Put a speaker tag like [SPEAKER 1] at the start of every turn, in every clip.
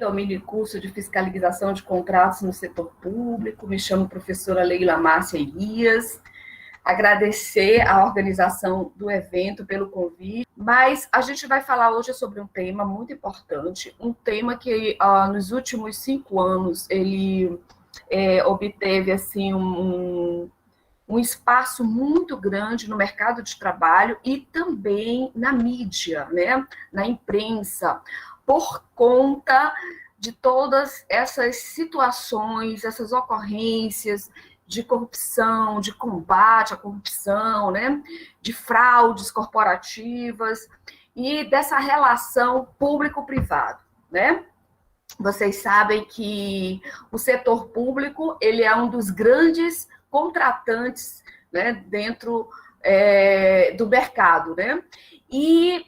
[SPEAKER 1] Ao mini curso de fiscalização de contratos no setor público. Me chamo professora Leila Márcia Elias. Agradecer a organização do evento pelo convite, mas a gente vai falar hoje sobre um tema muito importante, um tema que nos últimos 5 anos ele obteve assim um espaço muito grande no mercado de trabalho e também na mídia, né, na imprensa, por conta de todas essas situações, essas ocorrências de corrupção, de combate à corrupção, né, de fraudes corporativas e dessa relação público-privado, né? Vocês sabem que o setor público ele é um dos grandes contratantes, né, dentro do mercado, né? E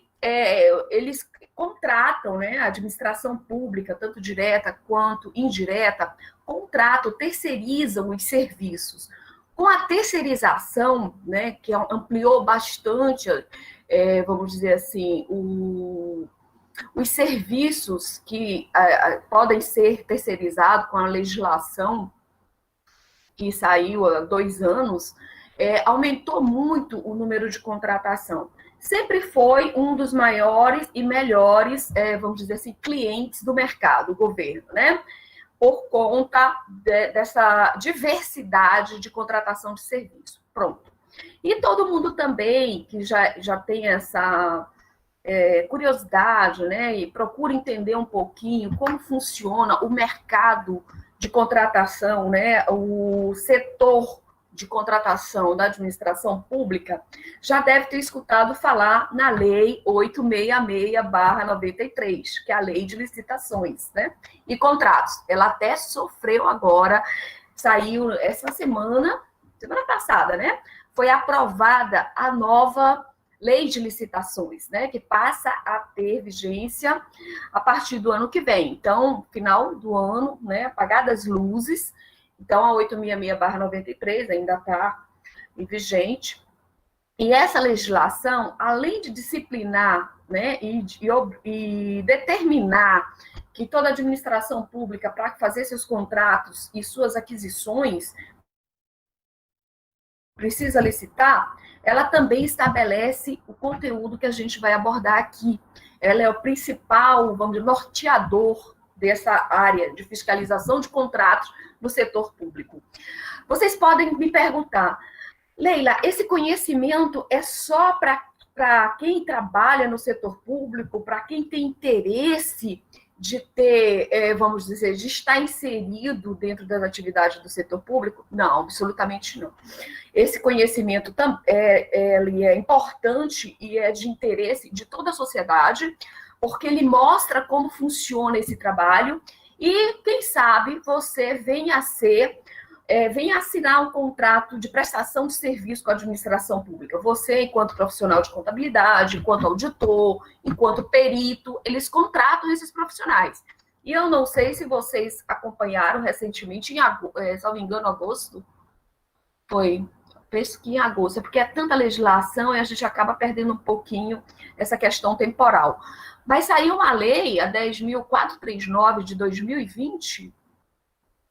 [SPEAKER 1] eles contratam, né, a administração pública, tanto direta quanto indireta, contratam, terceirizam os serviços. Com a terceirização, né, que ampliou bastante, vamos dizer assim, os serviços que podem ser terceirizados com a legislação que saiu há 2 anos, aumentou muito o número de contratação. Sempre foi um dos maiores e melhores, vamos dizer assim, clientes do mercado, o governo, né? Por conta dessa diversidade de contratação de serviço. Pronto. E todo mundo também que já tem essa curiosidade, né, e procura entender um pouquinho como funciona o mercado de contratação, né, o setor de contratação da administração pública, já deve ter escutado falar na Lei 866/93, que é a Lei de Licitações, né, e Contratos. Ela até sofreu agora, saiu essa semana passada, né, foi aprovada a nova Lei de Licitações, né, que passa a ter vigência a partir do ano que vem. Então, final do ano, né, apagadas as luzes, então a 866/93 ainda está vigente. E essa legislação, além de disciplinar, né, e determinar que toda administração pública, para fazer seus contratos e suas aquisições, precisa licitar, ela também estabelece o conteúdo que a gente vai abordar aqui. Ela é o principal, vamos dizer, norteador dessa área de fiscalização de contratos no setor público. Vocês podem me perguntar, Leila, esse conhecimento é só para quem trabalha no setor público, para quem tem interesse de ter, vamos dizer, de estar inserido dentro das atividades do setor público? Não, absolutamente não. Esse conhecimento ele é importante e é de interesse de toda a sociedade, porque ele mostra como funciona esse trabalho e, quem sabe, você venha assinar um contrato de prestação de serviço com a administração pública. Você, enquanto profissional de contabilidade, enquanto auditor, enquanto perito, eles contratam esses profissionais. E eu não sei se vocês acompanharam recentemente, se não me engano, agosto, penso que em agosto, porque é tanta legislação e a gente acaba perdendo um pouquinho essa questão temporal. Mas saiu uma lei, a 10.439 de 2020,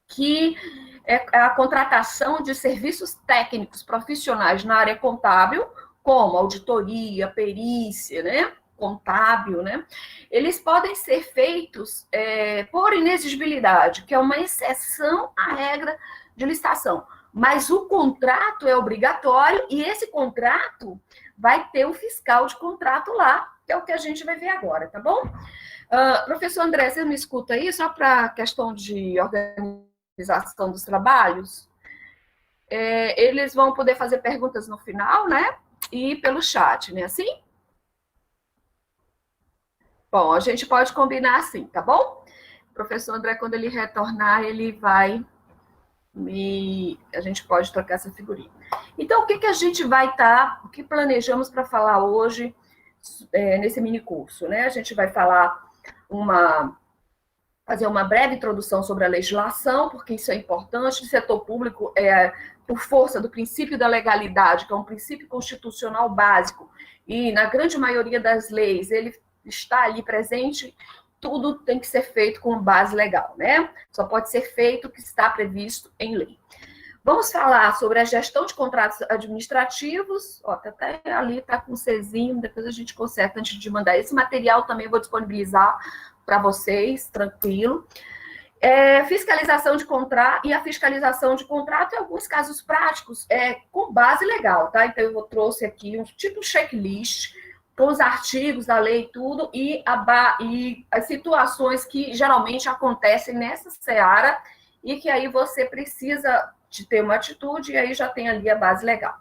[SPEAKER 1] que é a contratação de serviços técnicos profissionais na área contábil, como auditoria, perícia, né, contábil, né, eles podem ser feitos por inexigibilidade, que é uma exceção à regra de licitação. Mas o contrato é obrigatório e esse contrato vai ter o fiscal de contrato lá, que é o que a gente vai ver agora, tá bom? Professor André, você me escuta aí, só para a questão de organização dos trabalhos? Eles vão poder fazer perguntas no final, né? E pelo chat, né? Assim? Bom, a gente pode combinar assim, tá bom? O professor André, quando ele retornar, ele vai... a gente pode trocar essa figurinha. Então, o que a gente vai o que planejamos para falar hoje nesse mini curso, né? A gente vai fazer uma breve introdução sobre a legislação, porque isso é importante. O setor público, por força do princípio da legalidade, que é um princípio constitucional básico, e na grande maioria das leis ele está ali presente tudo tem que ser feito com base legal, né? Só pode ser feito o que está previsto em lei. Vamos falar sobre a gestão de contratos administrativos. Ó, até ali está com Czinho, depois a gente conserta antes de mandar. Esse material também vou disponibilizar para vocês, tranquilo. Fiscalização de contrato e a fiscalização de contrato em alguns casos práticos com base legal, tá? Então eu trouxe aqui um tipo de checklist com os artigos da lei e tudo e as situações que geralmente acontecem nessa seara e que aí você precisa de ter uma atitude e aí já tem ali a base legal.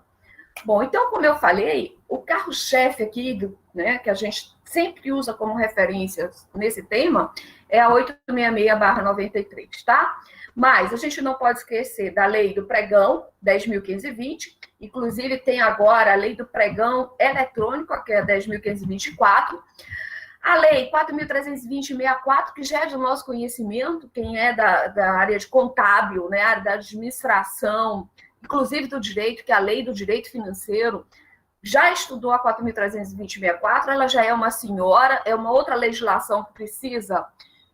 [SPEAKER 1] Bom, então, como eu falei, o carro-chefe aqui, né, que a gente sempre usa como referência nesse tema, é a 866/93, tá? Mas a gente não pode esquecer da lei do pregão, 10.520, inclusive tem agora a lei do pregão eletrônico, que é 10.524, a lei 4.320/64, que já é do nosso conhecimento, quem é da área de contábil, né, área da administração, inclusive do direito, que é a lei do direito financeiro, já estudou a 4.320/64, ela já é uma senhora, é uma outra legislação que precisa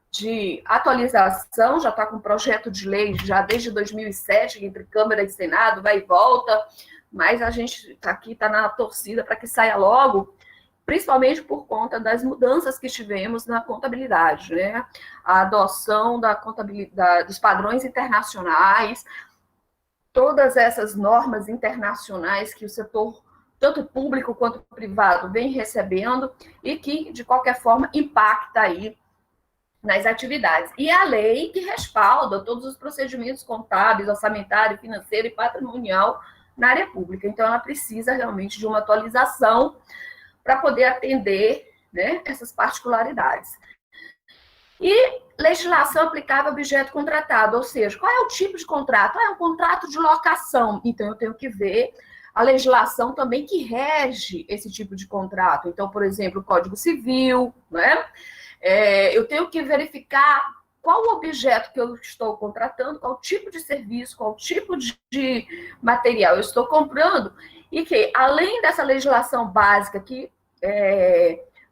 [SPEAKER 1] de atualização, já está com projeto de lei já desde 2007, entre Câmara e Senado, vai e volta, mas a gente está na torcida para que saia logo, principalmente por conta das mudanças que tivemos na contabilidade, né? A adoção da contabilidade, dos padrões internacionais, todas essas normas internacionais que o setor, tanto público quanto privado, vem recebendo e que, de qualquer forma, impacta aí nas atividades. E a lei que respalda todos os procedimentos contábeis, orçamentário, financeiro e patrimonial na área pública. Então, ela precisa realmente de uma atualização para poder atender, né, essas particularidades. E legislação aplicável ao objeto contratado, ou seja, qual é o tipo de contrato? É um contrato de locação, então eu tenho que ver a legislação também que rege esse tipo de contrato. Então, por exemplo, o Código Civil, né? Eu tenho que verificar qual o objeto que eu estou contratando, qual tipo de serviço, qual tipo de material eu estou comprando, e que, além dessa legislação básica que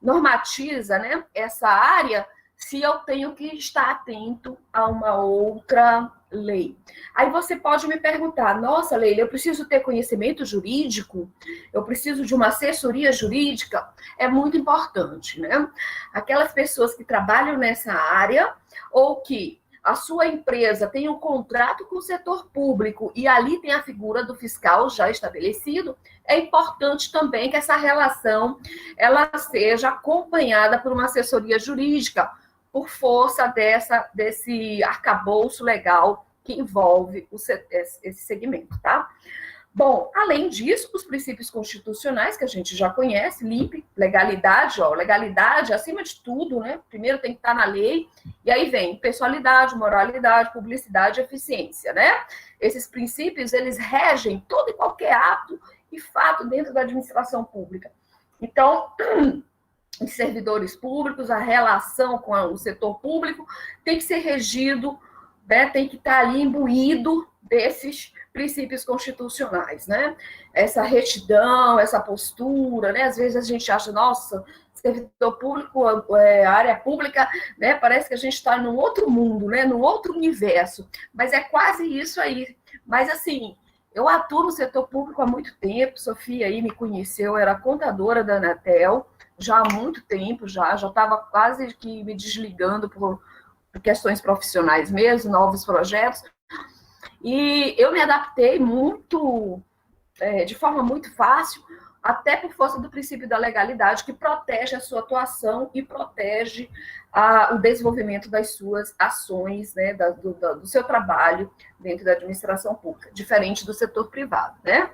[SPEAKER 1] normatiza, né, essa área, se eu tenho que estar atento a uma outra lei. Aí você pode me perguntar, nossa, Leila, eu preciso ter conhecimento jurídico? Eu preciso de uma assessoria jurídica? É muito importante, né? Aquelas pessoas que trabalham nessa área ou que a sua empresa tem um contrato com o setor público e ali tem a figura do fiscal já estabelecido, é importante também que essa relação ela seja acompanhada por uma assessoria jurídica, por força desse arcabouço legal que envolve esse segmento, tá? Bom, além disso, os princípios constitucionais, que a gente já conhece, LIP, legalidade, legalidade acima de tudo, né? Primeiro tem que estar na lei, e aí vem pessoalidade, moralidade, publicidade e eficiência, né? Esses princípios, eles regem todo e qualquer ato e fato dentro da administração pública. Então, os servidores públicos, a relação com o setor público tem que ser regido, né, tem que estar ali imbuído desses princípios constitucionais, né? Essa retidão, essa postura, né? Às vezes a gente acha, nossa, servidor público, a área pública, né? Parece que a gente está num outro mundo, né? Num outro universo, mas é quase isso aí. Mas assim, eu atuo no setor público há muito tempo, Sofia aí me conheceu, eu era contadora da Anatel, já há muito tempo, já estava quase que me desligando por questões profissionais mesmo, novos projetos, e eu me adaptei muito, de forma muito fácil, até por força do princípio da legalidade, que protege a sua atuação e protege o desenvolvimento das suas ações, né, do seu trabalho dentro da administração pública, diferente do setor privado, né?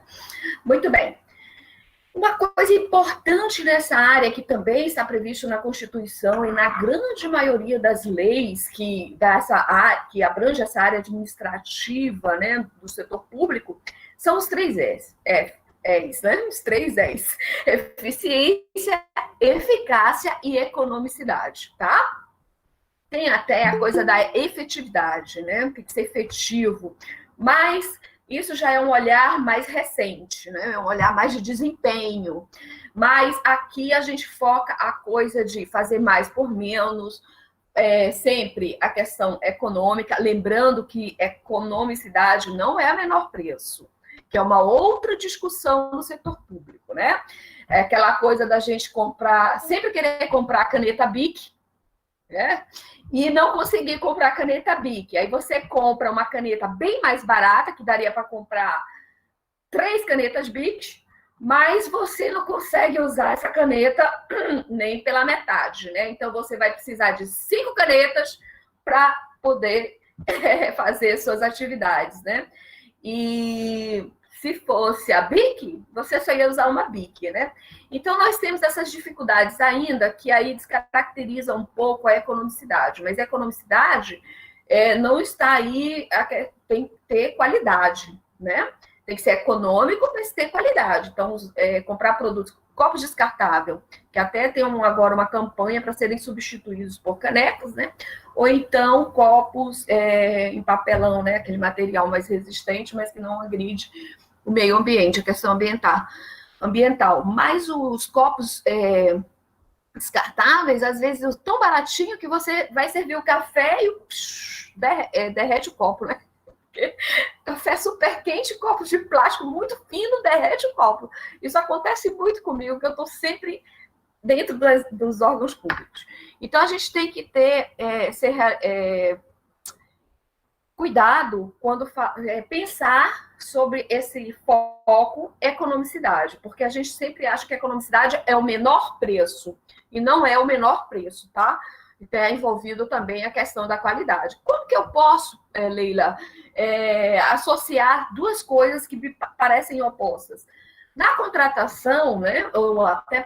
[SPEAKER 1] Muito bem. Uma coisa importante nessa área, que também está previsto na Constituição e na grande maioria das leis que abrange essa área administrativa, né, do setor público, são os 3 E's, né? Os 3 E's. Eficiência, eficácia e economicidade, tá? Tem até a coisa da efetividade, né? Tem que ser efetivo, mas isso já é um olhar mais recente, né? É um olhar mais de desempenho. Mas aqui a gente foca a coisa de fazer mais por menos, sempre a questão econômica, lembrando que economicidade não é a menor preço, que é uma outra discussão no setor público, né? É aquela coisa da gente comprar, sempre querer comprar a caneta Bic, né? E não conseguir comprar a caneta Bic. Aí você compra uma caneta bem mais barata, que daria para comprar 3 canetas Bic, mas você não consegue usar essa caneta nem pela metade, né? Então você vai precisar de 5 canetas para poder fazer suas atividades, né? E se fosse a Bic, você só ia usar uma Bic, né? Então nós temos essas dificuldades ainda que aí descaracterizam um pouco a economicidade, mas a economicidade não está aí, tem que ter qualidade, né? Tem que ser econômico, mas ter qualidade. Então, comprar produtos, copos descartável, que até tem agora uma campanha para serem substituídos por canecas, né? Ou então copos em papelão, né? Aquele material mais resistente, mas que não agride o meio ambiente, a questão ambiental. Mas os copos descartáveis, às vezes, tão baratinho que você vai servir o café e derrete o copo, né? Café super quente, copos de plástico muito fino, derrete o copo. Isso acontece muito comigo, que eu estou sempre dentro dos órgãos públicos. Então, a gente tem que ter cuidado quando pensar sobre esse foco economicidade, porque a gente sempre acha que a economicidade é o menor preço, e não é o menor preço, tá? Então, é envolvido também a questão da qualidade. Como que eu posso, Leila, associar duas coisas que me parecem opostas? Na contratação, né, ou até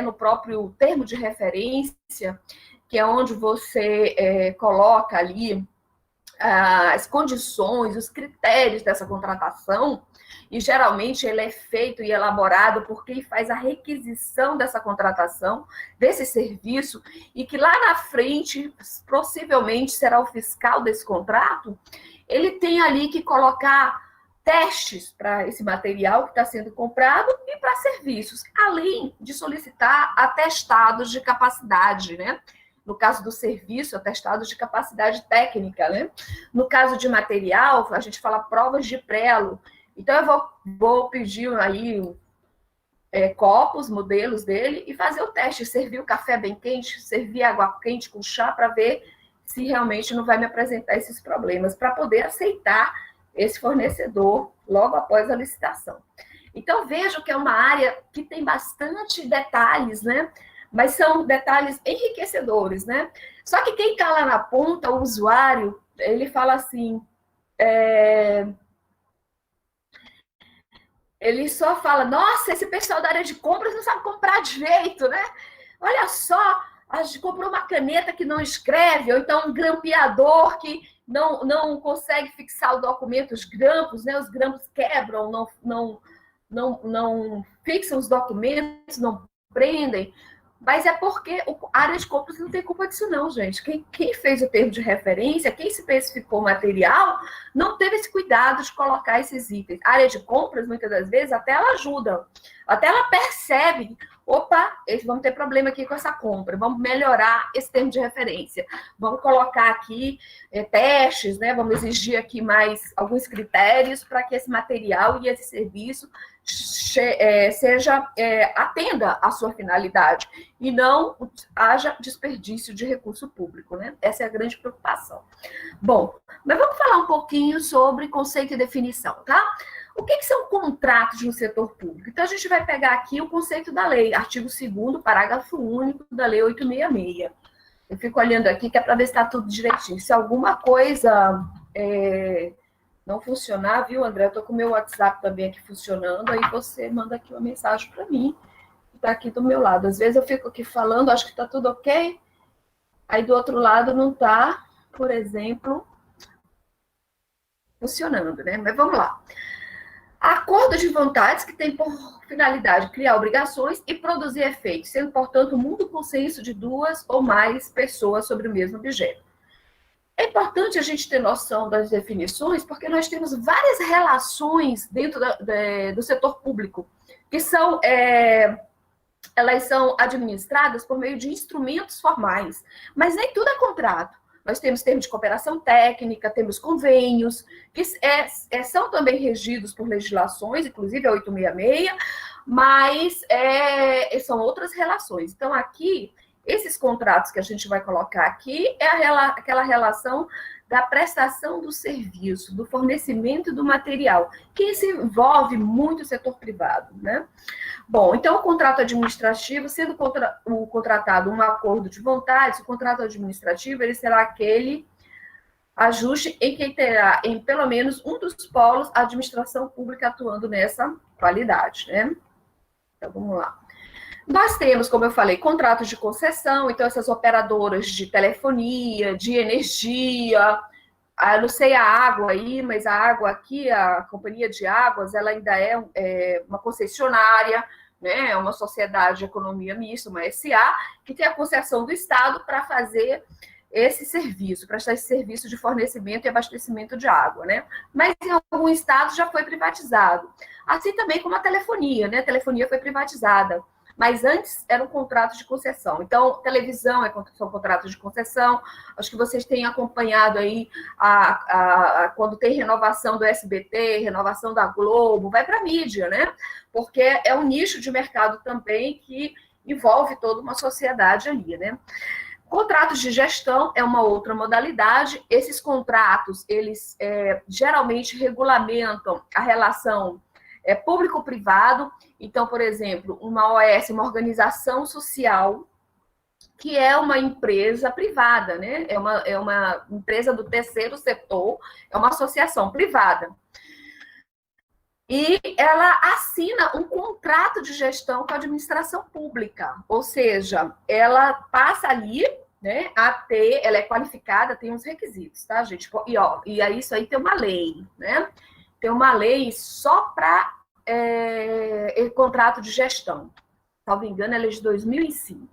[SPEAKER 1] no próprio termo de referência, que é onde você coloca ali as condições, os critérios dessa contratação, e geralmente ele é feito e elaborado por quem faz a requisição dessa contratação, desse serviço, e que lá na frente, possivelmente, será o fiscal desse contrato, ele tem ali que colocar testes para esse material que está sendo comprado e para serviços, além de solicitar atestados de capacidade, né? No caso do serviço, atestados de capacidade técnica, né? No caso de material, a gente fala provas de prelo. Então, eu vou pedir aí copos, modelos dele, e fazer o teste, servir o café bem quente, servir água quente com chá, para ver se realmente não vai me apresentar esses problemas, para poder aceitar esse fornecedor logo após a licitação. Então, vejo que é uma área que tem bastante detalhes, né? Mas são detalhes enriquecedores, né? Só que quem está lá na ponta, o usuário, ele fala assim, ele só fala, nossa, esse pessoal da área de compras não sabe comprar direito, né? Olha só, a gente comprou uma caneta que não escreve, ou então um grampeador que não consegue fixar o documento, os grampos, né? Os grampos quebram, não fixam os documentos, não prendem. Mas é porque a área de compras não tem culpa disso não, gente. Quem fez o termo de referência, quem especificou o material, não teve esse cuidado de colocar esses itens. A área de compras, muitas das vezes, até ela ajuda. Até ela percebe, opa, vamos ter problema aqui com essa compra, vamos melhorar esse termo de referência. Vamos colocar aqui testes, né? Vamos exigir aqui mais alguns critérios para que esse material e esse serviço atenda à sua finalidade e não haja desperdício de recurso público, né? Essa é a grande preocupação. Bom, mas vamos falar um pouquinho sobre conceito e definição, tá? O que são contratos no setor público? Então, a gente vai pegar aqui o conceito da lei, artigo 2º, parágrafo único da lei 866. Eu fico olhando aqui, que é para ver se está tudo direitinho. Se alguma coisa não funcionar, viu, André? Eu estou com o meu WhatsApp também aqui funcionando, aí você manda aqui uma mensagem para mim, que está aqui do meu lado. Às vezes eu fico aqui falando, acho que está tudo ok, aí do outro lado não está, por exemplo, funcionando, né? Mas vamos lá. Acordo de vontades que tem por finalidade criar obrigações e produzir efeitos, sendo, portanto, mútuo consenso de 2 ou mais pessoas sobre o mesmo objeto. É importante a gente ter noção das definições, porque nós temos várias relações dentro do setor público, que são elas são administradas por meio de instrumentos formais, mas nem tudo é contrato. Nós temos termos de cooperação técnica, temos convênios, que são também regidos por legislações, inclusive a 866, mas são outras relações. Então, aqui, esses contratos que a gente vai colocar aqui é aquela relação da prestação do serviço, do fornecimento do material, que isso envolve muito o setor privado, né? Bom, então o contrato administrativo, sendo o contratado um acordo de vontades, o contrato administrativo ele será aquele ajuste em que terá em pelo menos um dos polos a administração pública atuando nessa qualidade, né? Então, vamos lá. Nós temos, como eu falei, contratos de concessão, então essas operadoras de telefonia, de energia, eu não sei a água aí, mas a água aqui, a Companhia de Águas, ela ainda é uma concessionária, né? É uma sociedade de economia mista, uma SA, que tem a concessão do Estado para fazer esse serviço, prestar esse serviço de fornecimento e abastecimento de água, né? Mas em algum estado já foi privatizado. Assim também como a telefonia, né? A telefonia foi privatizada, mas antes era um contrato de concessão. Então, televisão são contratos de concessão. Acho que vocês têm acompanhado aí quando tem renovação do SBT, renovação da Globo, vai para a mídia, né? Porque é um nicho de mercado também que envolve toda uma sociedade ali, né? Contratos de gestão é uma outra modalidade. Esses contratos, eles geralmente regulamentam a relação público-privado. Então, por exemplo, uma OS, uma organização social, que é uma empresa privada, né? É uma empresa do terceiro setor, é uma associação privada. E ela assina um contrato de gestão com a administração pública, ou seja, ela passa ali, né, ela é qualificada, tem uns requisitos, tá, gente? E aí isso aí tem uma lei, né? Tem uma lei só para contrato de gestão. Salvo engano, ela é de 2005.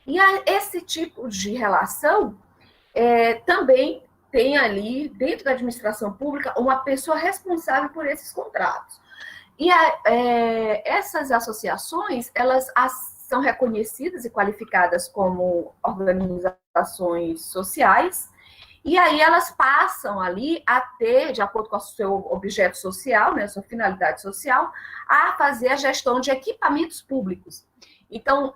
[SPEAKER 1] E esse tipo de relação também tem ali, dentro da administração pública, uma pessoa responsável por esses contratos. E essas associações, elas são reconhecidas e qualificadas como organizações sociais, e aí elas passam ali a ter, de acordo com o seu objeto social, né, sua finalidade social, a fazer a gestão de equipamentos públicos. Então,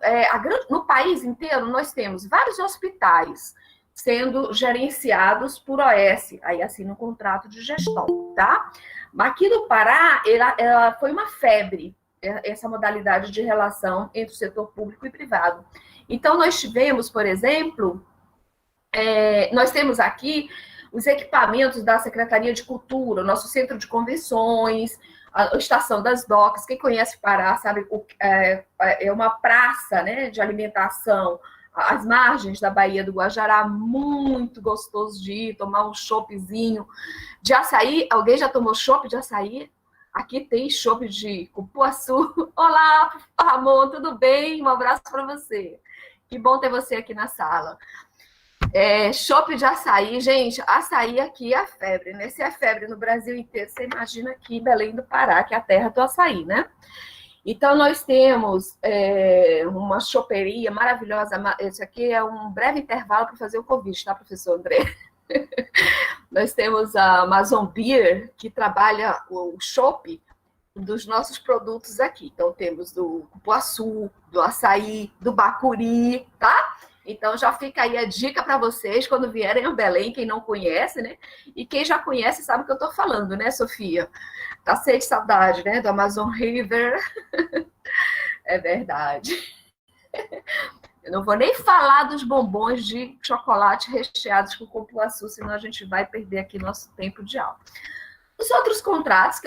[SPEAKER 1] no país inteiro, nós temos vários hospitais sendo gerenciados por OS, aí assina um contrato de gestão, tá? Mas aqui no Pará, ela foi uma febre, essa modalidade de relação entre o setor público e privado. Então, nós tivemos, por exemplo, nós temos aqui os equipamentos da Secretaria de Cultura, o nosso centro de convenções, a Estação das Docas. Quem conhece Pará sabe, é uma praça, né, de alimentação, às margens da Baía do Guajará, muito gostoso de ir, tomar um choppzinho de açaí. Alguém já tomou chopp de açaí? Aqui tem chopp de cupuaçu. Olá, Ramon, tudo bem? Um abraço para você. Que bom ter você aqui na sala. Chopp de açaí, gente, açaí aqui é a febre, né? Se é febre no Brasil inteiro, você imagina aqui em Belém do Pará, que é a terra do açaí, né? Então, nós temos uma choperia maravilhosa. Esse aqui é um breve intervalo para fazer o convite, tá, professor André? Nós temos a Amazon Beer, que trabalha o chopp dos nossos produtos aqui. Então, temos do cupuaçu, do açaí, do bacuri, tá? Então, já fica aí a dica para vocês quando vierem a Belém, quem não conhece, né? E quem já conhece sabe o que eu estou falando, né, Sofia? Tá cheio de saudade, né? Do Amazon River. É verdade. Eu não vou nem falar dos bombons de chocolate recheados com cupuaçu, senão a gente vai perder aqui nosso tempo de aula. Os outros contratos,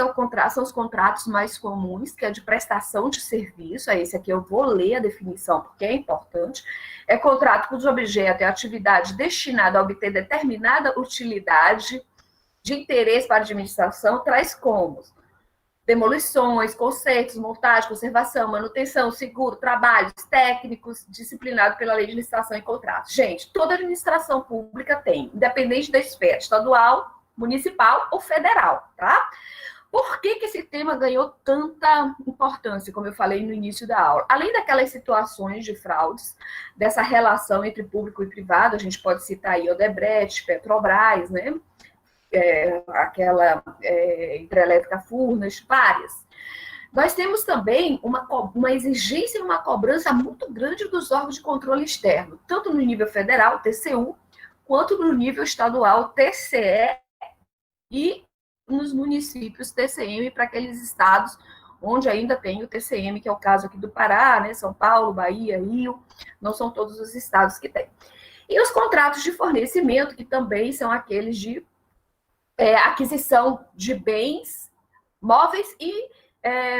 [SPEAKER 1] são os contratos mais comuns, que é de prestação de serviço. Esse aqui eu vou ler a definição, porque é importante. É contrato cujo objeto é atividade destinada a obter determinada utilidade de interesse para a administração, traz como demolições, consertos, montagem, conservação, manutenção, seguro, trabalhos técnicos, disciplinado pela lei de licitação e contratos. Gente, toda administração pública tem, independente da esfera estadual, municipal ou federal, tá? Por que esse tema ganhou tanta importância, como eu falei no início da aula? Além daquelas situações de fraudes, dessa relação entre público e privado, a gente pode citar aí Odebrecht, Petrobras, né? Aquela hidrelétrica Furnas, várias. Nós temos também uma exigência e uma cobrança muito grande dos órgãos de controle externo, tanto no nível federal, TCU, quanto no nível estadual, TCE, e nos municípios, TCM, para aqueles estados onde ainda tem o TCM, que é o caso aqui do Pará, né, São Paulo, Bahia, Rio, não são todos os estados que têm. E os contratos de fornecimento, que também são aqueles de aquisição de bens móveis e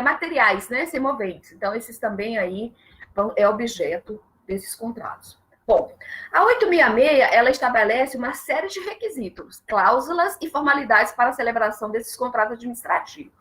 [SPEAKER 1] materiais, né, semoventes. Então, esses também aí é objeto desses contratos. Bom, a 866, ela estabelece uma série de requisitos, cláusulas e formalidades para a celebração desses contratos administrativos.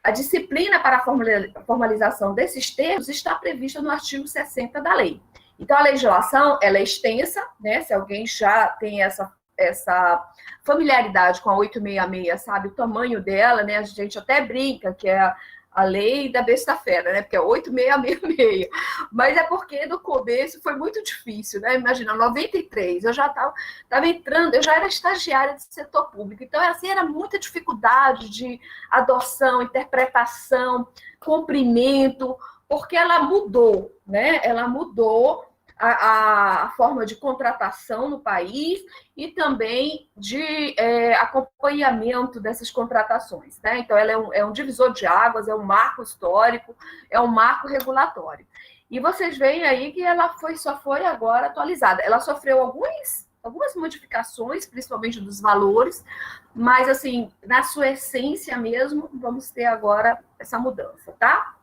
[SPEAKER 1] A disciplina para a formalização desses termos está prevista no artigo 60 da lei. Então, a legislação, ela é extensa, né? Se alguém já tem essa familiaridade com a 866, sabe o tamanho dela, né? A gente até brinca que é a lei da besta-fera, né? Porque é 8666. Mas é porque no começo foi muito difícil, né? Imagina, 93, eu já estava entrando, eu já era estagiária do setor público. Então, assim, era muita dificuldade de adoção, interpretação, cumprimento, porque ela mudou, né? Ela mudou a forma de contratação no país e também de acompanhamento dessas contratações. Né? Então, ela é um divisor de águas, é um marco histórico, é um marco regulatório. E vocês veem aí que ela só foi agora atualizada. Ela sofreu algumas modificações, principalmente dos valores, mas, assim, na sua essência mesmo, vamos ter agora essa mudança, tá?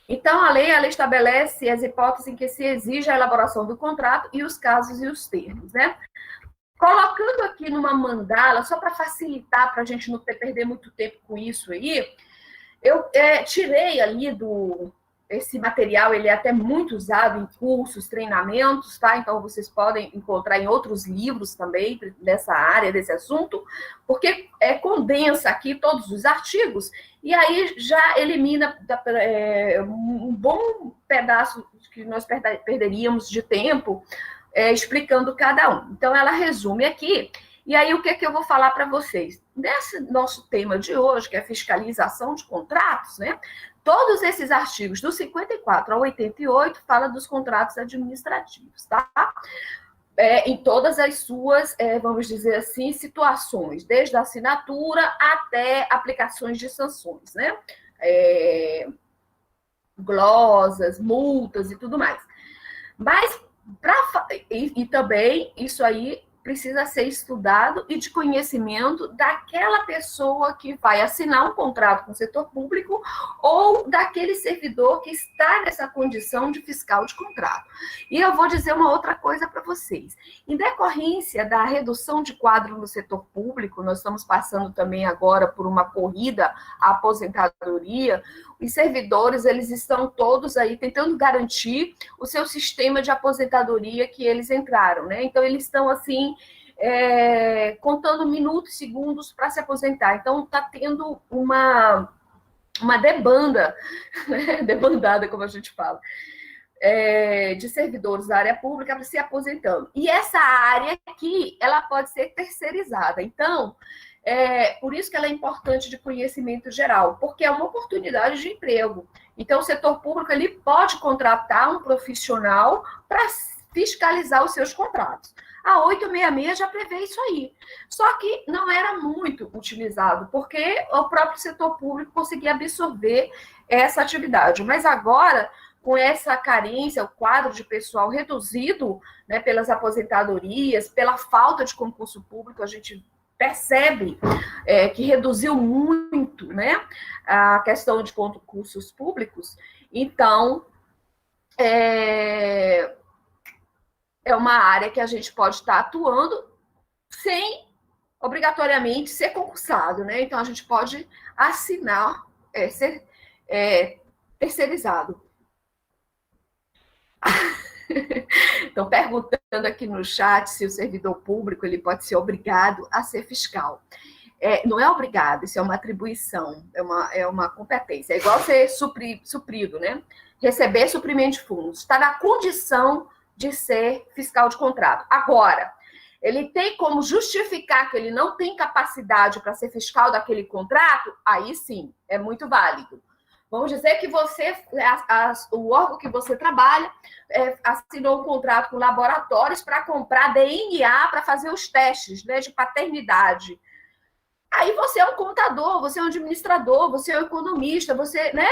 [SPEAKER 1] Então, a lei ela estabelece as hipóteses em que se exige a elaboração do contrato e os casos e os termos, né? Colocando aqui numa mandala, só para facilitar, para a gente não perder muito tempo com isso aí, eu tirei ali esse material, ele é até muito usado em cursos, treinamentos, tá? Então, vocês podem encontrar em outros livros também dessa área, desse assunto, porque condensa aqui todos os artigos e aí já elimina um bom pedaço que nós perderíamos de tempo explicando cada um. Então, ela resume aqui. E aí, o que eu vou falar para vocês? Nesse nosso tema de hoje, que é fiscalização de contratos, né? Todos esses artigos, do 54 ao 88, fala dos contratos administrativos, tá? Em todas as suas, vamos dizer assim, situações, desde a assinatura até aplicações de sanções, né? Glosas, multas e tudo mais. Mas, e também, isso aí precisa ser estudado e de conhecimento daquela pessoa que vai assinar um contrato com o setor público ou daquele servidor que está nessa condição de fiscal de contrato. E eu vou dizer uma outra coisa para vocês. Em decorrência da redução de quadro no setor público, nós estamos passando também agora por uma corrida à aposentadoria, os servidores, eles estão todos aí tentando garantir o seu sistema de aposentadoria que eles entraram, né? Então, eles estão, assim, contando minutos, segundos para se aposentar. Então, está tendo uma debanda, né? Debandada, como a gente fala, de servidores da área pública para se aposentando. E essa área aqui, ela pode ser terceirizada. Então, por isso que ela é importante de conhecimento geral, porque é uma oportunidade de emprego. Então, o setor público ele pode contratar um profissional para fiscalizar os seus contratos. A 866 já prevê isso aí. Só que não era muito utilizado, porque o próprio setor público conseguia absorver essa atividade. Mas agora, com essa carência, o quadro de pessoal reduzido, né, pelas aposentadorias, pela falta de concurso público, a gente percebe que reduziu muito, né, a questão de concursos públicos. Então, é uma área que a gente pode estar atuando sem obrigatoriamente ser concursado, né? Então, a gente pode assinar, ser terceirizado. Estão perguntando aqui no chat se o servidor público ele pode ser obrigado a ser fiscal. não é obrigado, isso é uma atribuição, é uma competência. É igual ser suprido, né? Receber suprimento de fundos. Está na condição de ser fiscal de contrato. Agora, ele tem como justificar que ele não tem capacidade para ser fiscal daquele contrato? Aí sim, é muito válido. Vamos dizer que você, o órgão que você trabalha, assinou um contrato com laboratórios para comprar DNA para fazer os testes, né, de paternidade. Aí você é um contador, você é um administrador, você é um economista, você, né?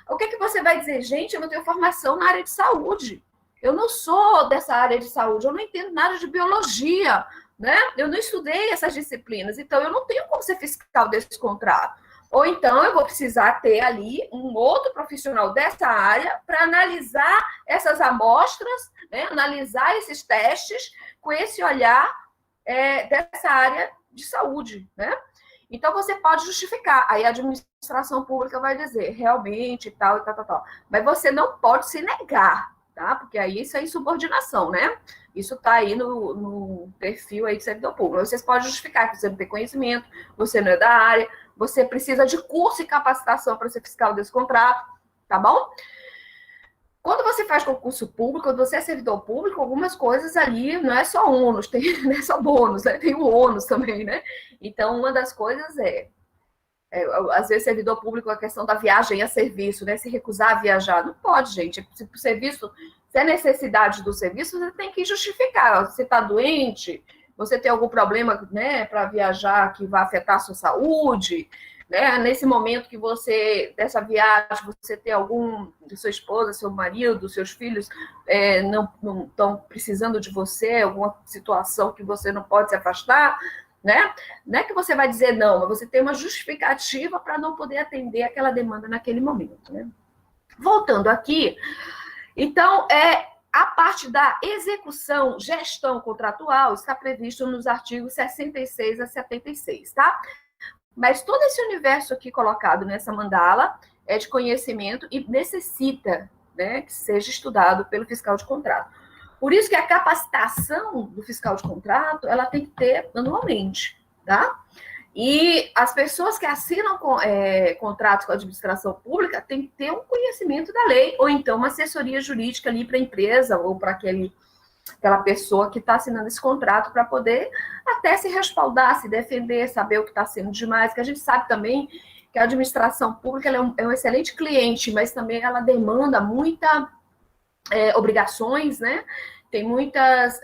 [SPEAKER 1] O que você vai dizer? Gente, eu não tenho formação na área de saúde. Eu não sou dessa área de saúde, eu não entendo nada de biologia, né? Eu não estudei essas disciplinas, então eu não tenho como ser fiscal desse contrato. Ou então eu vou precisar ter ali um outro profissional dessa área para analisar essas amostras, né? Analisar esses testes com esse olhar dessa área de saúde, né? Então, você pode justificar. Aí a administração pública vai dizer, realmente, tal, e tal, tal, tal. Mas você não pode se negar, tá? Porque aí isso é insubordinação, né? Isso está aí no perfil aí de servidor público. Vocês podem justificar que você não tem conhecimento, você não é da área, você precisa de curso e capacitação para ser fiscal desse contrato, tá bom? Quando você faz concurso público, quando você é servidor público, algumas coisas ali não é só ônus, não é só bônus, né? Tem o ônus também, né? Então, uma das coisas às vezes, servidor público, a questão da viagem a serviço, né? Se recusar a viajar, não pode, gente. Se o serviço, se é necessidade do serviço, você tem que justificar. Você está doente, você tem algum problema, né, para viajar que vai afetar a sua saúde, né? Nesse momento que você, dessa viagem, você tem algum de sua esposa, seu marido, seus filhos não estão precisando de você, alguma situação que você não pode se afastar, né? Não é que você vai dizer não, mas você tem uma justificativa para não poder atender aquela demanda naquele momento, né? Voltando aqui, então, a parte da execução, gestão contratual, está previsto nos artigos 66 a 76, tá? Mas todo esse universo aqui colocado nessa mandala é de conhecimento e necessita, né, que seja estudado pelo fiscal de contrato. Por isso que a capacitação do fiscal de contrato, ela tem que ter anualmente, tá? E as pessoas que assinam contratos com a administração pública têm que ter um conhecimento da lei, ou então uma assessoria jurídica ali para a empresa, ou para aquela pessoa que está assinando esse contrato, para poder até se respaldar, se defender, saber o que está sendo demais, que a gente sabe também que a administração pública ela é um excelente cliente, mas também ela demanda muitas obrigações, né? Tem muitas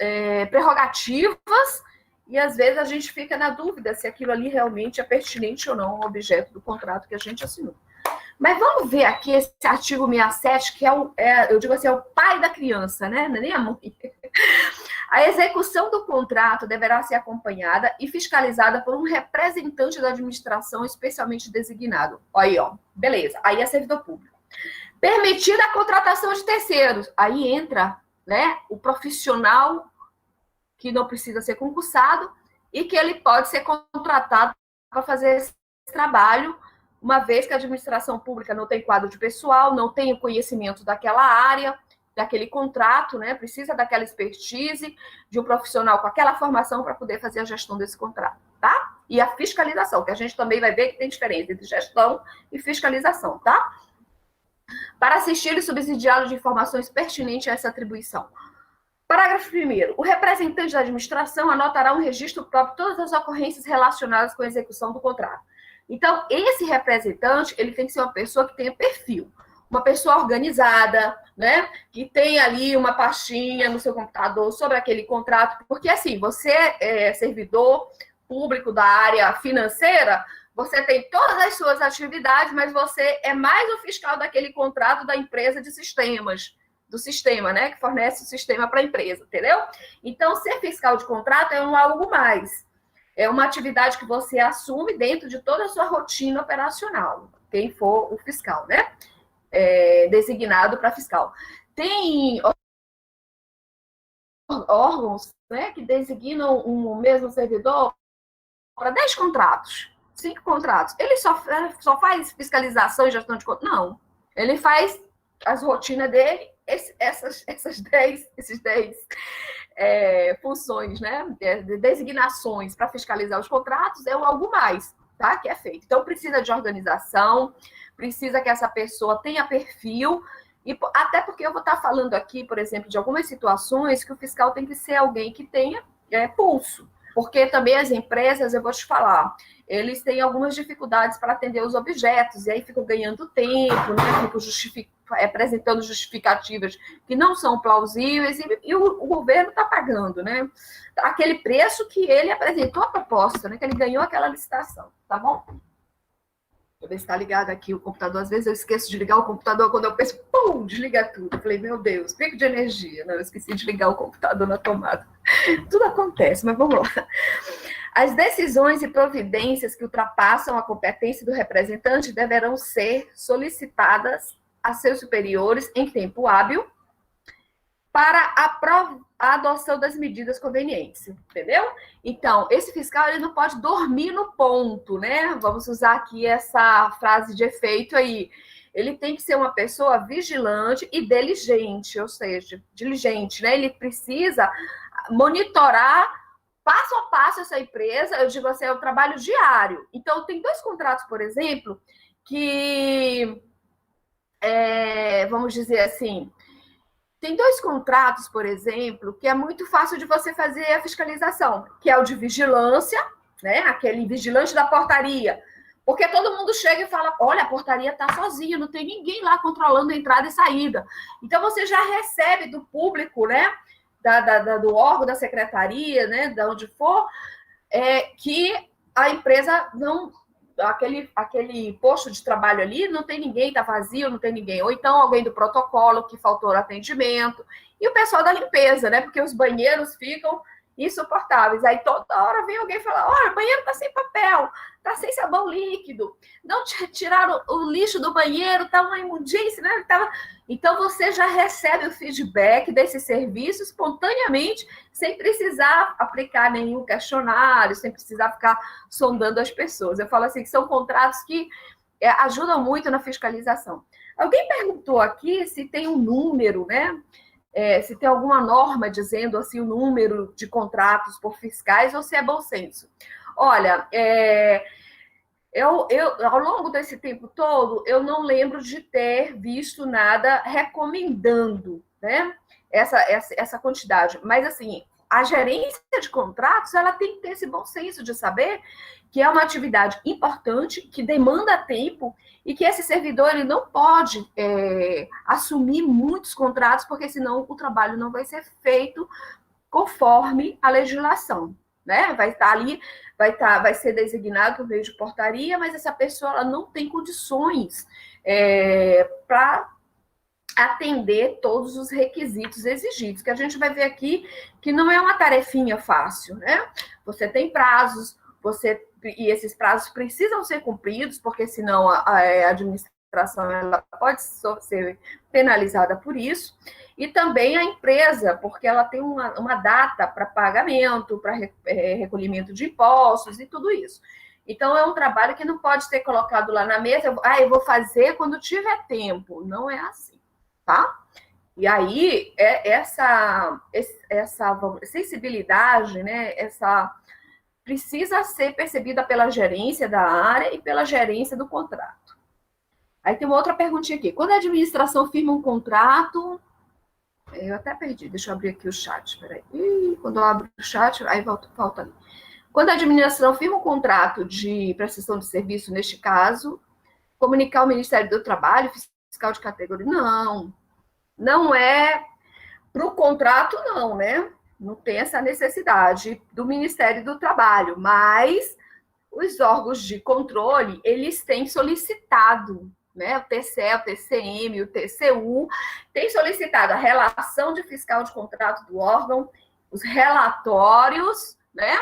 [SPEAKER 1] prerrogativas, e às vezes a gente fica na dúvida se aquilo ali realmente é pertinente ou não ao objeto do contrato que a gente assinou. Mas vamos ver aqui esse artigo 67, que eu digo assim, é o pai da criança, né? Não é nem a mãe. A execução do contrato deverá ser acompanhada e fiscalizada por um representante da administração especialmente designado. Aí, ó, beleza. Aí é servidor público. Permitida a contratação de terceiros. Aí entra, né, o profissional que não precisa ser concursado e que ele pode ser contratado para fazer esse trabalho, uma vez que a administração pública não tem quadro de pessoal, não tem o conhecimento daquela área, daquele contrato, né? Precisa daquela expertise de um profissional com aquela formação para poder fazer a gestão desse contrato, tá? E a fiscalização, que a gente também vai ver que tem diferença entre gestão e fiscalização, tá? Para assistir e subsidiá-lo de informações pertinentes a essa atribuição. Parágrafo 1º. O representante da administração anotará um registro próprio de todas as ocorrências relacionadas com a execução do contrato. Então, esse representante, ele tem que ser uma pessoa que tenha perfil, uma pessoa organizada, né? Que tem ali uma pastinha no seu computador sobre aquele contrato, porque assim, você é servidor público da área financeira, você tem todas as suas atividades, mas você é mais o fiscal daquele contrato da empresa de sistemas, do sistema, né? Que fornece o sistema para a empresa, entendeu? Então, ser fiscal de contrato é algo mais. É uma atividade que você assume dentro de toda a sua rotina operacional, quem for o fiscal, né? Designado para fiscal. Tem órgãos, né, que designam um mesmo servidor para 10 contratos, 5 contratos. Ele só faz fiscalização e gestão de contratos? Não. Ele faz as rotinas dele, esses 10 funções, né, de designações para fiscalizar os contratos, é algo mais. tá? Que é feito. Então, precisa de organização, precisa que essa pessoa tenha perfil, e até porque eu vou estar falando aqui, por exemplo, de algumas situações que o fiscal tem que ser alguém que tenha pulso. Porque também as empresas, eu vou te falar, eles têm algumas dificuldades para atender os objetos, e aí ficam ganhando tempo, né? Ficam apresentando justificativas que não são plausíveis, e o governo está pagando, né? Aquele preço que ele apresentou a proposta, né? Que ele ganhou aquela licitação, tá bom? Deixa eu ver se está ligado aqui o computador. Às vezes eu esqueço de ligar o computador, quando eu penso, pum, desliga tudo. Eu falei, meu Deus, pico de energia. Não, eu esqueci de ligar o computador na tomada. Tudo acontece, mas vamos lá. As decisões e providências que ultrapassam a competência do representante deverão ser solicitadas a seus superiores em tempo hábil para a adoção das medidas convenientes, entendeu? Então, esse fiscal ele não pode dormir no ponto, né? Vamos usar aqui essa frase de efeito aí. Ele tem que ser uma pessoa vigilante e diligente, ou seja, diligente, né? Ele precisa monitorar passo a passo essa empresa. Eu digo assim, é um trabalho diário. Então, tem 2 contratos, por exemplo, que, vamos dizer assim, tem 2 contratos, por exemplo, que é muito fácil de você fazer a fiscalização, que é o de vigilância, né? Aquele vigilante da portaria. Porque todo mundo chega e fala, olha, a portaria está sozinha, não tem ninguém lá controlando a entrada e saída. Então, você já recebe do público, né? Do órgão, da secretaria, né? De onde for, que a empresa não... Aquele posto de trabalho ali, não tem ninguém, está vazio, não tem ninguém. Ou então alguém do protocolo que faltou no atendimento. E o pessoal da limpeza, né? Porque os banheiros ficam insuportáveis. Aí toda hora vem alguém falar, olha, o banheiro está sem papel, está sem sabão líquido, não tiraram o lixo do banheiro, está uma imundície, né? Então você já recebe o feedback desse serviço espontaneamente, sem precisar aplicar nenhum questionário, sem precisar ficar sondando as pessoas. Eu falo assim, que são contratos que ajudam muito na fiscalização. Alguém perguntou aqui se tem um número, né? Se tem alguma norma dizendo assim o número de contratos por fiscais ou se é bom senso. Olha, eu ao longo desse tempo todo, eu não lembro de ter visto nada recomendando, né, essa quantidade. Mas, assim, a gerência de contratos, ela tem que ter esse bom senso de saber que é uma atividade importante, que demanda tempo, e que esse servidor ele não pode assumir muitos contratos, porque senão o trabalho não vai ser feito conforme a legislação, né? Vai estar ali, vai ser designado por meio de portaria, mas essa pessoa ela não tem condições para atender todos os requisitos exigidos, que a gente vai ver aqui que não é uma tarefinha fácil, né? Você tem prazos, e esses prazos precisam ser cumpridos, porque senão a administração ela pode ser penalizada por isso, e também a empresa, porque ela tem uma data para pagamento, para recolhimento de impostos e tudo isso. Então, é um trabalho que não pode ser colocado lá na mesa, eu vou fazer quando tiver tempo. Não é assim, tá? E aí, essa sensibilidade, né, precisa ser percebida pela gerência da área e pela gerência do contrato. Aí tem uma outra perguntinha aqui. Quando a administração firma um contrato... Eu até perdi, deixa eu abrir aqui o chat, peraí. Quando eu abro o chat, aí volta ali. Quando a administração firma um contrato de prestação de serviço, neste caso, comunicar ao Ministério do Trabalho, fiscal de categoria, não é para o contrato, não, né? Não tem essa necessidade do Ministério do Trabalho, mas os órgãos de controle, eles têm solicitado, né? O TCE, o TCM, o TCU, têm solicitado a relação de fiscal de contrato do órgão, os relatórios, né?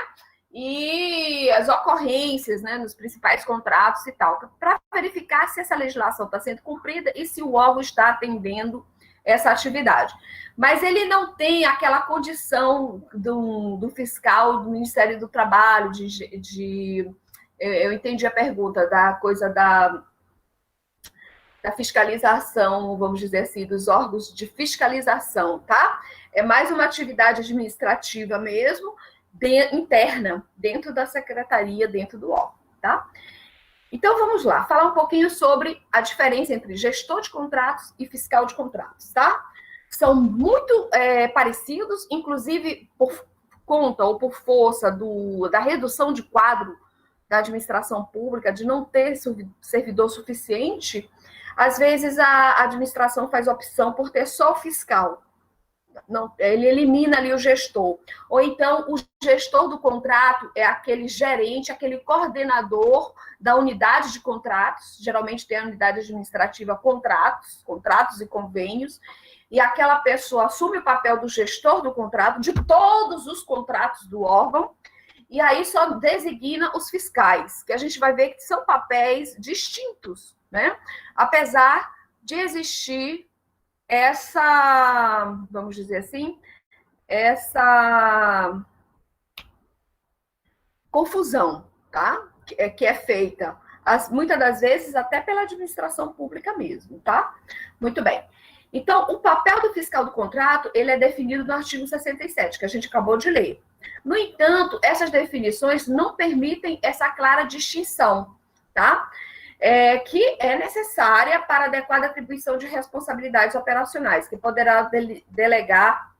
[SPEAKER 1] E as ocorrências, né, nos principais contratos e tal, para verificar se essa legislação está sendo cumprida e se o órgão está atendendo essa atividade. Mas ele não tem aquela condição do fiscal do Ministério do Trabalho, eu entendi a pergunta, da coisa da fiscalização, vamos dizer assim, dos órgãos de fiscalização, tá? É mais uma atividade administrativa mesmo, interna, dentro da secretaria, dentro do órgão, tá? Então, vamos lá, falar um pouquinho sobre a diferença entre gestor de contratos e fiscal de contratos, tá? São muito parecidos, inclusive por conta ou por força da redução de quadro da administração pública, de não ter servidor suficiente, às vezes a administração faz opção por ter só o fiscal. Não, ele elimina ali o gestor. Ou então, o gestor do contrato é aquele gerente, aquele coordenador da unidade de contratos, geralmente tem a unidade administrativa contratos e convênios, e aquela pessoa assume o papel do gestor do contrato, de todos os contratos do órgão, e aí só designa os fiscais, que a gente vai ver que são papéis distintos, né? Apesar de existir essa, vamos dizer assim, essa confusão, tá? Que é feita, muitas das vezes, até pela administração pública mesmo, tá? Muito bem. Então, o papel do fiscal do contrato, ele é definido no artigo 67, que a gente acabou de ler. No entanto, essas definições não permitem essa clara distinção, tá? Que é necessária para adequada atribuição de responsabilidades operacionais, que poderá delegar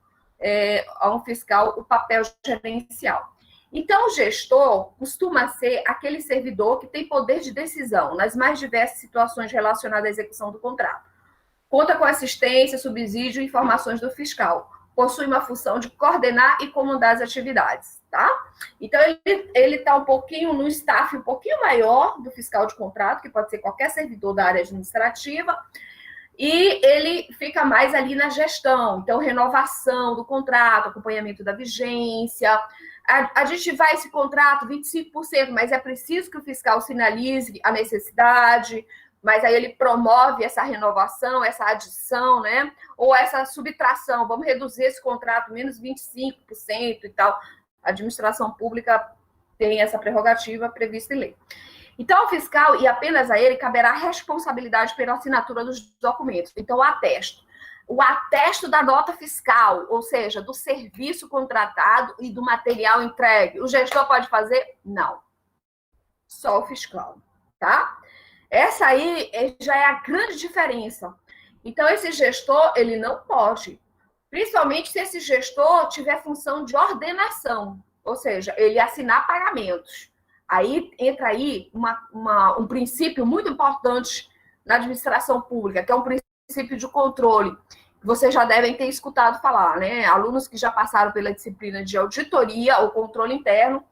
[SPEAKER 1] a um fiscal o papel gerencial. Então, o gestor costuma ser aquele servidor que tem poder de decisão nas mais diversas situações relacionadas à execução do contrato. Conta com assistência, subsídio e informações do fiscal. Possui uma função de coordenar e comandar as atividades, tá? Então, ele está um pouquinho no staff um pouquinho maior do fiscal de contrato, que pode ser qualquer servidor da área administrativa, e ele fica mais ali na gestão, então, renovação do contrato, acompanhamento da vigência. A gente vai esse contrato 25%, mas é preciso que o fiscal sinalize a necessidade, mas aí ele promove essa renovação, essa adição, né? Ou essa subtração, vamos reduzir esse contrato menos 25% e tal. A administração pública tem essa prerrogativa prevista em lei. Então, ao fiscal, e apenas a ele, caberá a responsabilidade pela assinatura dos documentos. Então, o atesto da nota fiscal, ou seja, do serviço contratado e do material entregue. O gestor pode fazer? Não. Só o fiscal, tá? Essa aí já é a grande diferença. Então, esse gestor, ele não pode, principalmente se esse gestor tiver função de ordenação, ou seja, ele assinar pagamentos. Aí entra aí um princípio muito importante na administração pública, que é um princípio de controle, que vocês já devem ter escutado falar, né? Alunos que já passaram pela disciplina de auditoria ou controle interno,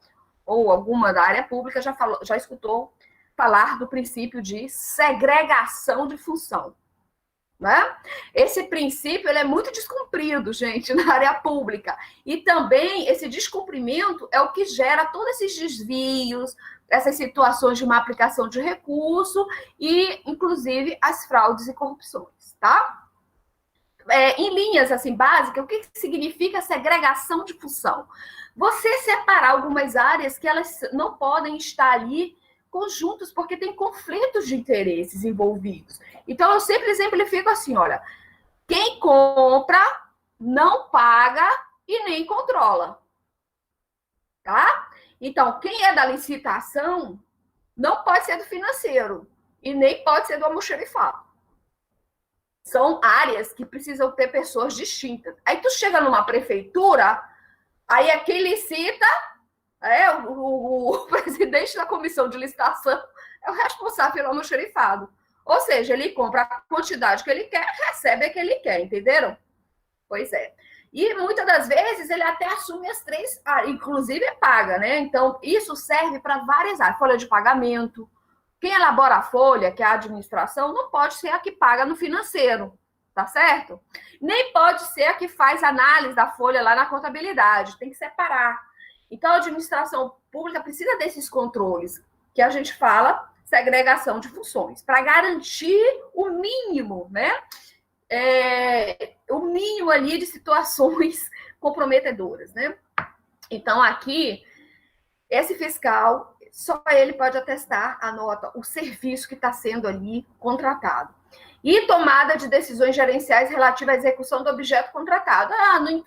[SPEAKER 1] ou alguma da área pública, já escutou falar do princípio de segregação de função, né? Esse princípio ele é muito descumprido, gente, na área pública. E também esse descumprimento é o que gera todos esses desvios, essas situações de má aplicação de recurso e, inclusive, as fraudes e corrupções, tá? Em linhas assim básicas, o que significa segregação de função? Você separar algumas áreas que elas não podem estar ali conjuntos, porque tem conflitos de interesses envolvidos. Então, eu sempre exemplifico assim, olha, quem compra não paga e nem controla, tá? Então, quem é da licitação não pode ser do financeiro e nem pode ser do almoxerifado. São áreas que precisam ter pessoas distintas. Aí tu chega numa prefeitura, aí quem licita o presidente da comissão de licitação é o responsável pelo almoxerifado. Ou seja, ele compra a quantidade que ele quer, recebe a que ele quer, entenderam? Pois é. E muitas das vezes ele até assume as três, inclusive paga, né? Então, isso serve para várias áreas. Folha de pagamento. Quem elabora a folha, que é a administração, não pode ser a que paga no financeiro, tá certo? Nem pode ser a que faz análise da folha lá na contabilidade, tem que separar. Então, a administração pública precisa desses controles, que a gente fala segregação de funções, para garantir o mínimo, né? O mínimo ali de situações comprometedoras, né? Então, aqui, esse fiscal, só ele pode atestar a nota, o serviço que está sendo ali contratado. E tomada de decisões gerenciais relativas à execução do objeto contratado.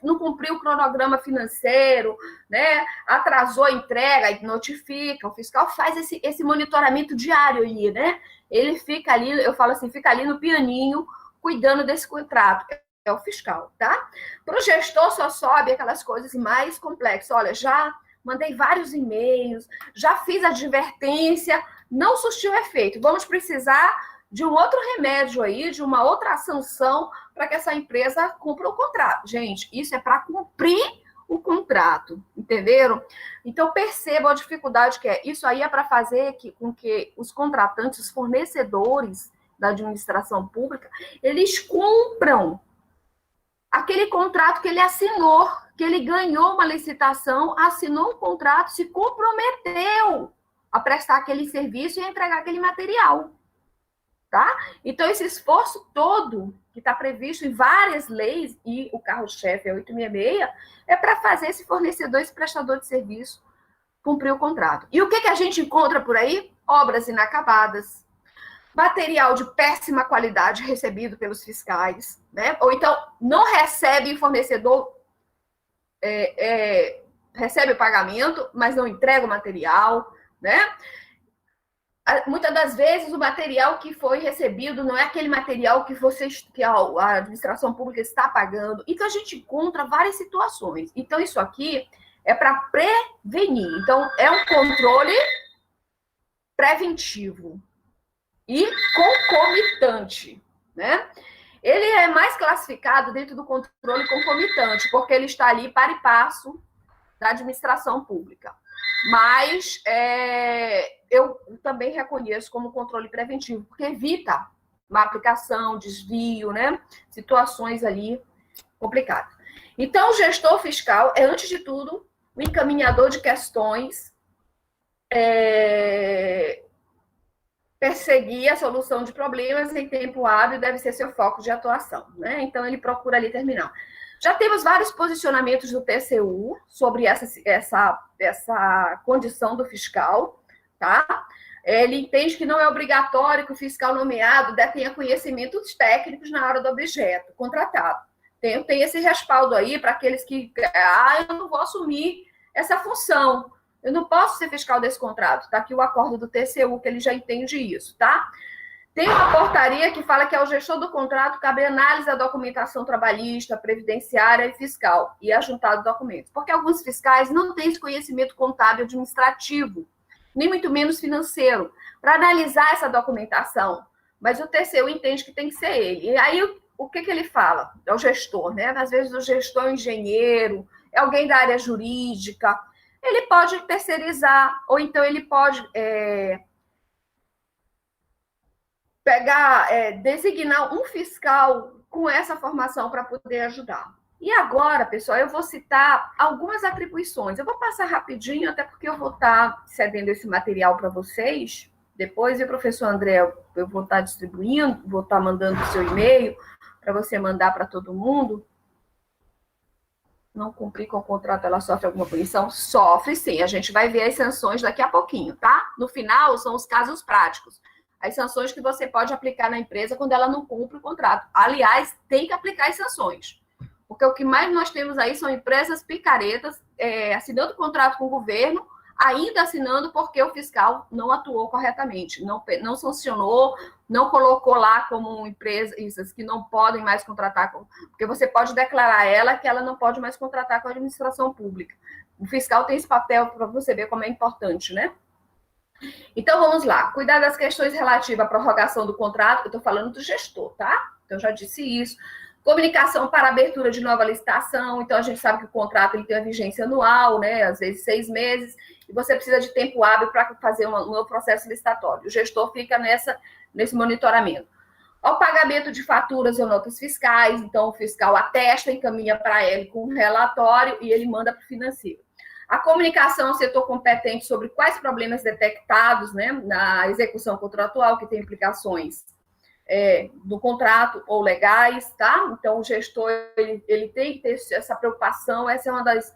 [SPEAKER 1] Não cumpriu o cronograma financeiro, né? Atrasou a entrega, aí notifica. O fiscal faz esse monitoramento diário ali, né? Ele fica ali, eu falo assim, fica ali no pianinho, cuidando desse contrato. É o fiscal, tá? Para o gestor só sobe aquelas coisas mais complexas. Olha, já mandei vários e-mails, já fiz advertência, não surtiu efeito. Vamos precisar de um outro remédio aí, de uma outra sanção para que essa empresa cumpra o contrato. Gente, isso é para cumprir o contrato, entenderam? Então, percebam a dificuldade que é. Isso aí é para fazer com que os contratantes, os fornecedores da administração pública, eles cumpram aquele contrato que ele assinou, que ele ganhou uma licitação, assinou um contrato, se comprometeu a prestar aquele serviço e a entregar aquele material. Tá? Então, esse esforço todo, que está previsto em várias leis, e o carro-chefe é 866, é para fazer esse fornecedor, esse prestador de serviço, cumprir o contrato. E o que a gente encontra por aí? Obras inacabadas, material de péssima qualidade recebido pelos fiscais, né? Ou então, não recebe o fornecedor, recebe o pagamento, mas não entrega o material, né? Muitas das vezes o material que foi recebido não é aquele material que a administração pública está pagando. Então, a gente encontra várias situações. Então, isso aqui é para prevenir. Então, é um controle preventivo e concomitante, né? Ele é mais classificado dentro do controle concomitante, porque ele está ali para e passo da administração pública. Mas eu também reconheço como controle preventivo, porque evita má aplicação, desvio, né? Situações ali complicadas. Então, o gestor fiscal é, antes de tudo, o encaminhador de questões, perseguir a solução de problemas em tempo hábil deve ser seu foco de atuação, né? Então, ele procura ali terminar. Já temos vários posicionamentos do TCU sobre essa condição do fiscal, tá? Ele entende que não é obrigatório que o fiscal nomeado tenha conhecimentos técnicos na área do objeto contratado. Tem esse respaldo aí para aqueles que, eu não vou assumir essa função, eu não posso ser fiscal desse contrato. Está aqui o acordo do TCU, que ele já entende isso, tá? Tem uma portaria que fala que ao gestor do contrato cabe análise da documentação trabalhista, previdenciária e fiscal e ajuntado documentos. Porque alguns fiscais não têm esse conhecimento contábil administrativo, nem muito menos financeiro, para analisar essa documentação. Mas o TCU entende que tem que ser ele. E aí, o que ele fala? É o gestor, né? Às vezes o gestor é um engenheiro, é alguém da área jurídica. Ele pode terceirizar, ou então ele pode... designar um fiscal com essa formação para poder ajudar. E agora, pessoal, eu vou citar algumas atribuições. Eu vou passar rapidinho, até porque eu vou estar cedendo esse material para vocês. Depois, e o professor André, eu vou estar distribuindo, vou estar mandando o seu e-mail para você mandar para todo mundo. Não cumprir com o contrato, ela sofre alguma punição? Sofre, sim. A gente vai ver as sanções daqui a pouquinho, tá? No final, são os casos práticos. As sanções que você pode aplicar na empresa quando ela não cumpre o contrato. Aliás, tem que aplicar as sanções. Porque o que mais nós temos aí são empresas picaretas assinando contrato com o governo, ainda assinando porque o fiscal não atuou corretamente, não sancionou, não colocou lá como empresas que não podem mais contratar, porque você pode declarar ela que ela não pode mais contratar com a administração pública. O fiscal tem esse papel para você ver como é importante, né? Então, vamos lá. Cuidar das questões relativas à prorrogação do contrato, eu estou falando do gestor, tá? Então, eu já disse isso. Comunicação para abertura de nova licitação. Então, a gente sabe que o contrato ele tem uma vigência anual, né? Às vezes 6 meses. E você precisa de tempo hábil para fazer um novo processo licitatório. O gestor fica nesse monitoramento. Ao pagamento de faturas ou notas fiscais. Então, o fiscal atesta, encaminha para ele com um relatório e ele manda para o financeiro. A comunicação ao setor competente sobre quais problemas detectados, né, na execução contratual, que tem implicações do contrato ou legais, tá? Então, o gestor ele tem que ter essa preocupação, essa é uma das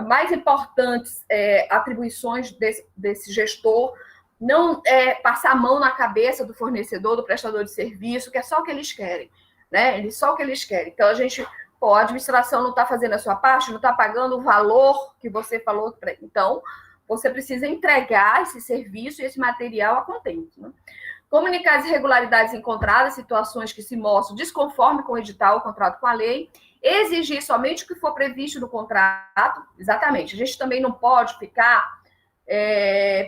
[SPEAKER 1] mais importantes atribuições desse gestor, não passar a mão na cabeça do fornecedor, do prestador de serviço, que é só o que eles querem, né? Só o que eles querem. Então, a administração não está fazendo a sua parte, não está pagando o valor que você falou. Então, você precisa entregar esse serviço e esse material a contento, né? Comunicar as irregularidades encontradas, situações que se mostram desconforme com o edital, o contrato com a lei, exigir somente o que for previsto no contrato, exatamente. A gente também não pode ficar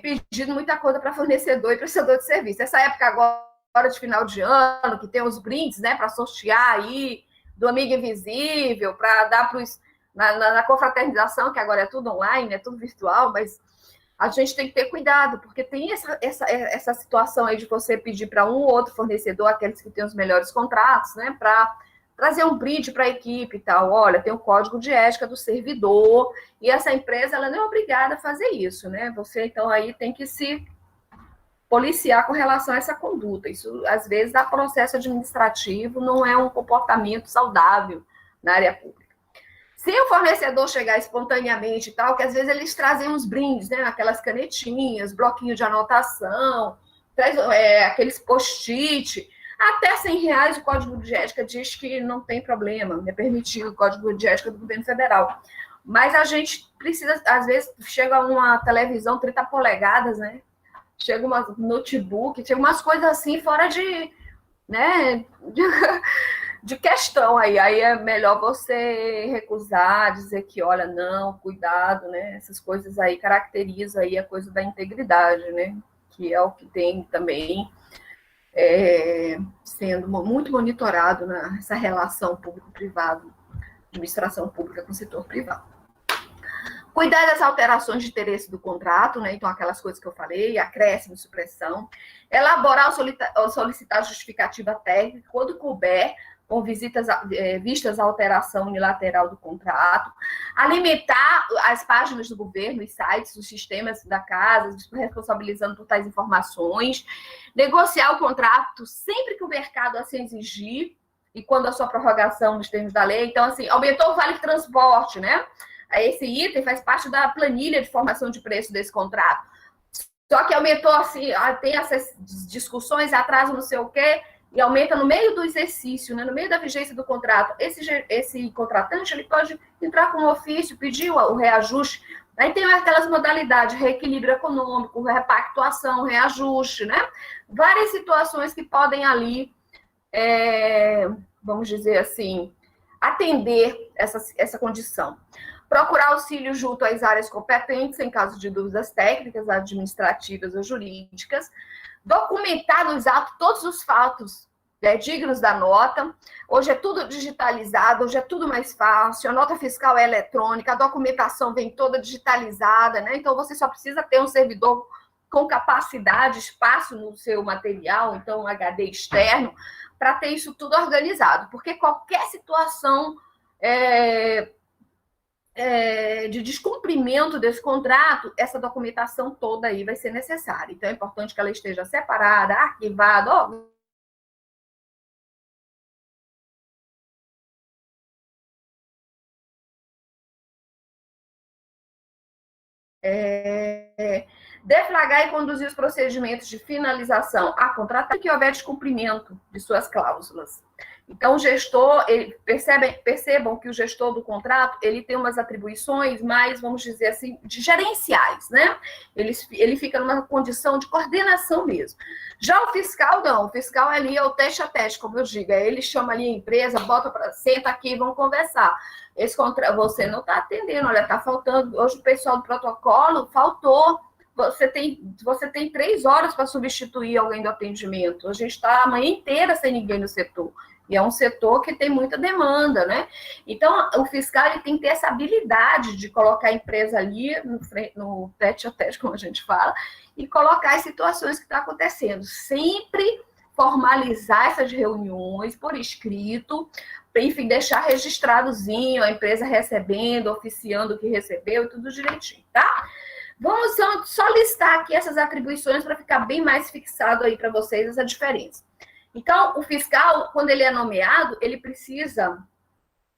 [SPEAKER 1] pedindo muita coisa para fornecedor e prestador de serviço. Essa época agora de final de ano, que tem os brindes, né, para sortear aí, do Amigo Invisível, para dar para os... Na confraternização, que agora é tudo online, é tudo virtual, mas a gente tem que ter cuidado, porque tem essa situação aí de você pedir para um ou outro fornecedor, aqueles que têm os melhores contratos, né, para trazer um brinde para a equipe e tal. Olha, tem o código de ética do servidor, e essa empresa ela não é obrigada a fazer isso, né? Você, então, aí tem que se policiar com relação a essa conduta. Isso, às vezes, dá processo administrativo, não é um comportamento saudável na área pública. Se o fornecedor chegar espontaneamente e tal, que às vezes eles trazem uns brindes, né? Aquelas canetinhas, bloquinho de anotação, aqueles post-it, até R$100 o Código de Ética diz que não tem problema, é permitido o Código de Ética do governo federal. Mas a gente precisa, às vezes, chega uma televisão 30 polegadas, né? Chega um notebook, chega umas coisas assim fora de, né, de questão aí. Aí é melhor você recusar, dizer que, olha, não, cuidado, né? Essas coisas aí caracterizam aí a coisa da integridade, né? Que é o que tem também sendo muito monitorado nessa relação público-privado, administração pública com o setor privado. Cuidar das alterações de interesse do contrato, né? Então, aquelas coisas que eu falei, acréscimo, supressão. Elaborar ou solicitar justificativa técnica, quando couber, com vistas à alteração unilateral do contrato. Alimentar as páginas do governo, os sites, os sistemas da casa, responsabilizando por tais informações. Negociar o contrato sempre que o mercado assim exigir e quando a sua prorrogação nos termos da lei. Então, assim, aumentou o vale transporte, né? Esse item faz parte da planilha de formação de preço desse contrato. Só que aumentou, assim, tem essas discussões, atraso não sei o quê, e aumenta no meio do exercício, né, no meio da vigência do contrato. Esse contratante ele pode entrar com um ofício, pedir o reajuste. Aí tem aquelas modalidades, reequilíbrio econômico, repactuação, reajuste, né? Várias situações que podem ali, vamos dizer assim, atender essa condição. Procurar auxílio junto às áreas competentes, em caso de dúvidas técnicas, administrativas ou jurídicas. Documentar nos atos todos os fatos dignos da nota. Hoje é tudo digitalizado, hoje é tudo mais fácil, a nota fiscal é eletrônica, a documentação vem toda digitalizada, né? Então, você só precisa ter um servidor com capacidade, espaço no seu material, então um HD externo, para ter isso tudo organizado, porque qualquer situação de descumprimento desse contrato, essa documentação toda aí vai ser necessária. Então, é importante que ela esteja separada, arquivada, deflagrar e conduzir os procedimentos de finalização a contratar que houver descumprimento de suas cláusulas. Então, o gestor, percebam que o gestor do contrato, ele tem umas atribuições mais, vamos dizer assim, de gerenciais, né? Ele fica numa condição de coordenação mesmo. Já o fiscal, não. O fiscal ali é o teste a teste, como eu digo. Ele chama ali a empresa, senta aqui e vão conversar. Você não está atendendo, olha, está faltando. Hoje o pessoal do protocolo faltou. Você tem 3 horas para substituir alguém do atendimento. A gente está a manhã inteira sem ninguém no setor. E é um setor que tem muita demanda, né? Então, o fiscal ele tem que ter essa habilidade de colocar a empresa ali no tete a tete, como a gente fala, e colocar as situações que estão acontecendo. Sempre formalizar essas reuniões por escrito, enfim, deixar registradozinho, a empresa recebendo, oficiando o que recebeu e tudo direitinho, tá? Vamos só listar aqui essas atribuições para ficar bem mais fixado aí para vocês essa diferença. Então, o fiscal, quando ele é nomeado, ele precisa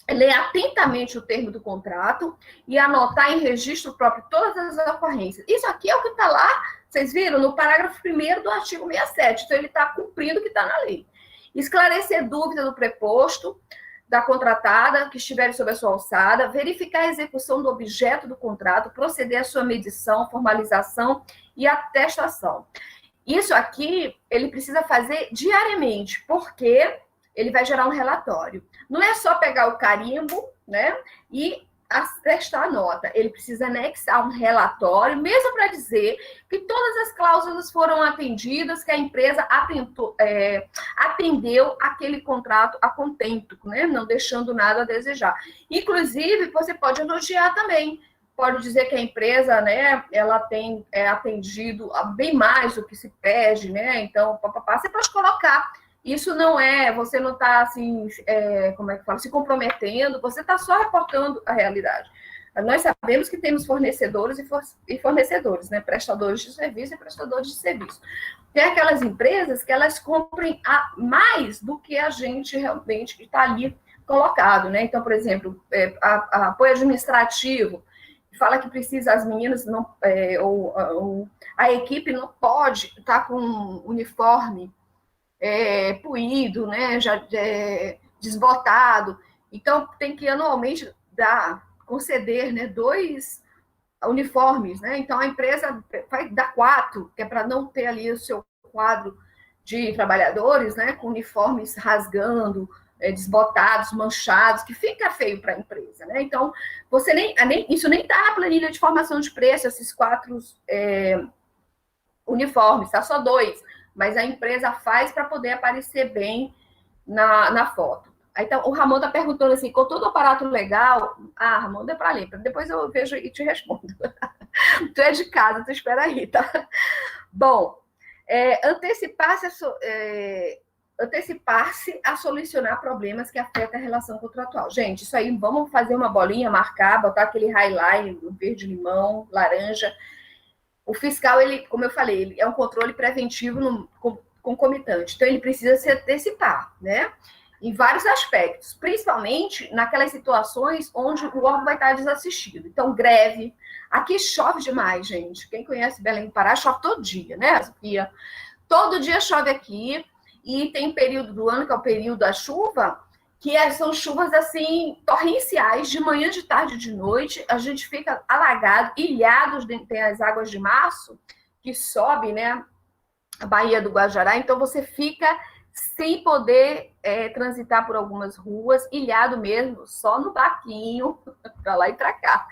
[SPEAKER 1] ler atentamente o termo do contrato e anotar em registro próprio todas as ocorrências. Isso aqui é o que está lá Vocês viram? No parágrafo 1º do artigo 67. Então, ele está cumprindo o que está na lei. Esclarecer dúvida do preposto, da contratada que estiver sob a sua alçada, verificar a execução do objeto do contrato, proceder à sua medição, formalização e atestação. Isso aqui, ele precisa fazer diariamente, porque ele vai gerar um relatório. Não é só pegar o carimbo, né, e atestar a nota. Ele precisa anexar um relatório, mesmo para dizer que todas as cláusulas foram atendidas, que a empresa atendeu aquele contrato a contento, né, não deixando nada a desejar. Inclusive, você pode elogiar também. Pode dizer que a empresa, né, ela tem atendido a bem mais do que se pede, né? Então, você pode colocar. Isso não é, você não está assim, como é que fala, se comprometendo, você está só reportando a realidade. Nós sabemos que temos fornecedores e fornecedores, né? Prestadores de serviço e prestadores de serviço. Tem aquelas empresas que elas comprem mais do que a gente realmente está ali colocado, né? Então, por exemplo, apoio administrativo, fala que precisa, as meninas não, ou a equipe não pode estar com um uniforme puído, né, já desbotado. Então, tem que anualmente conceder, né, 2 uniformes, né? Então, a empresa vai dar 4, que é para não ter ali o seu quadro de trabalhadores, né, com uniformes rasgando, desbotados, manchados, que fica feio para a empresa, né? Então, isso nem está na planilha de formação de preço, esses 4 uniformes, tá só 2, mas a empresa faz para poder aparecer bem na foto. Então, o Ramon está perguntando assim, com todo o aparato legal, Ramon, deu para ler, depois eu vejo e te respondo. Tu é de casa, tu espera aí, tá? Bom, antecipar-se a solucionar problemas que afetam a relação contratual. Gente, isso aí, vamos fazer uma bolinha, marcar, botar aquele highlight, verde, limão, laranja. O fiscal, ele, como eu falei, ele é um controle preventivo concomitante. Então, ele precisa se antecipar, né? Em vários aspectos, principalmente naquelas situações onde o órgão vai estar desassistido. Então, greve. Aqui chove demais, gente. Quem conhece Belém do Pará, chove todo dia, né, Sofia? Todo dia chove aqui. E tem período do ano, que é o período da chuva, que são chuvas, assim, torrenciais, de manhã, de tarde, de noite. A gente fica alagado, ilhados, tem as águas de março, que sobe, né, a Baía do Guajará. Então, você fica sem poder transitar por algumas ruas, ilhado mesmo, só no barquinho, para lá e para cá.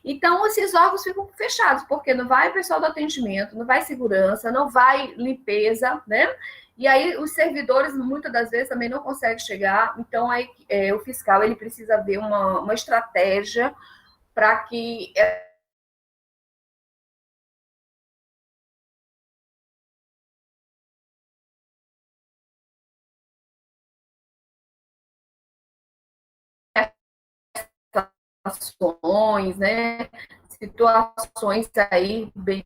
[SPEAKER 1] Então, esses órgãos ficam fechados, porque não vai pessoal do atendimento, não vai segurança, não vai limpeza, né? E aí, os servidores, muitas das vezes, também não conseguem chegar. Então, aí, o fiscal, ele precisa ver uma estratégia para que situações, né? Situações aí bem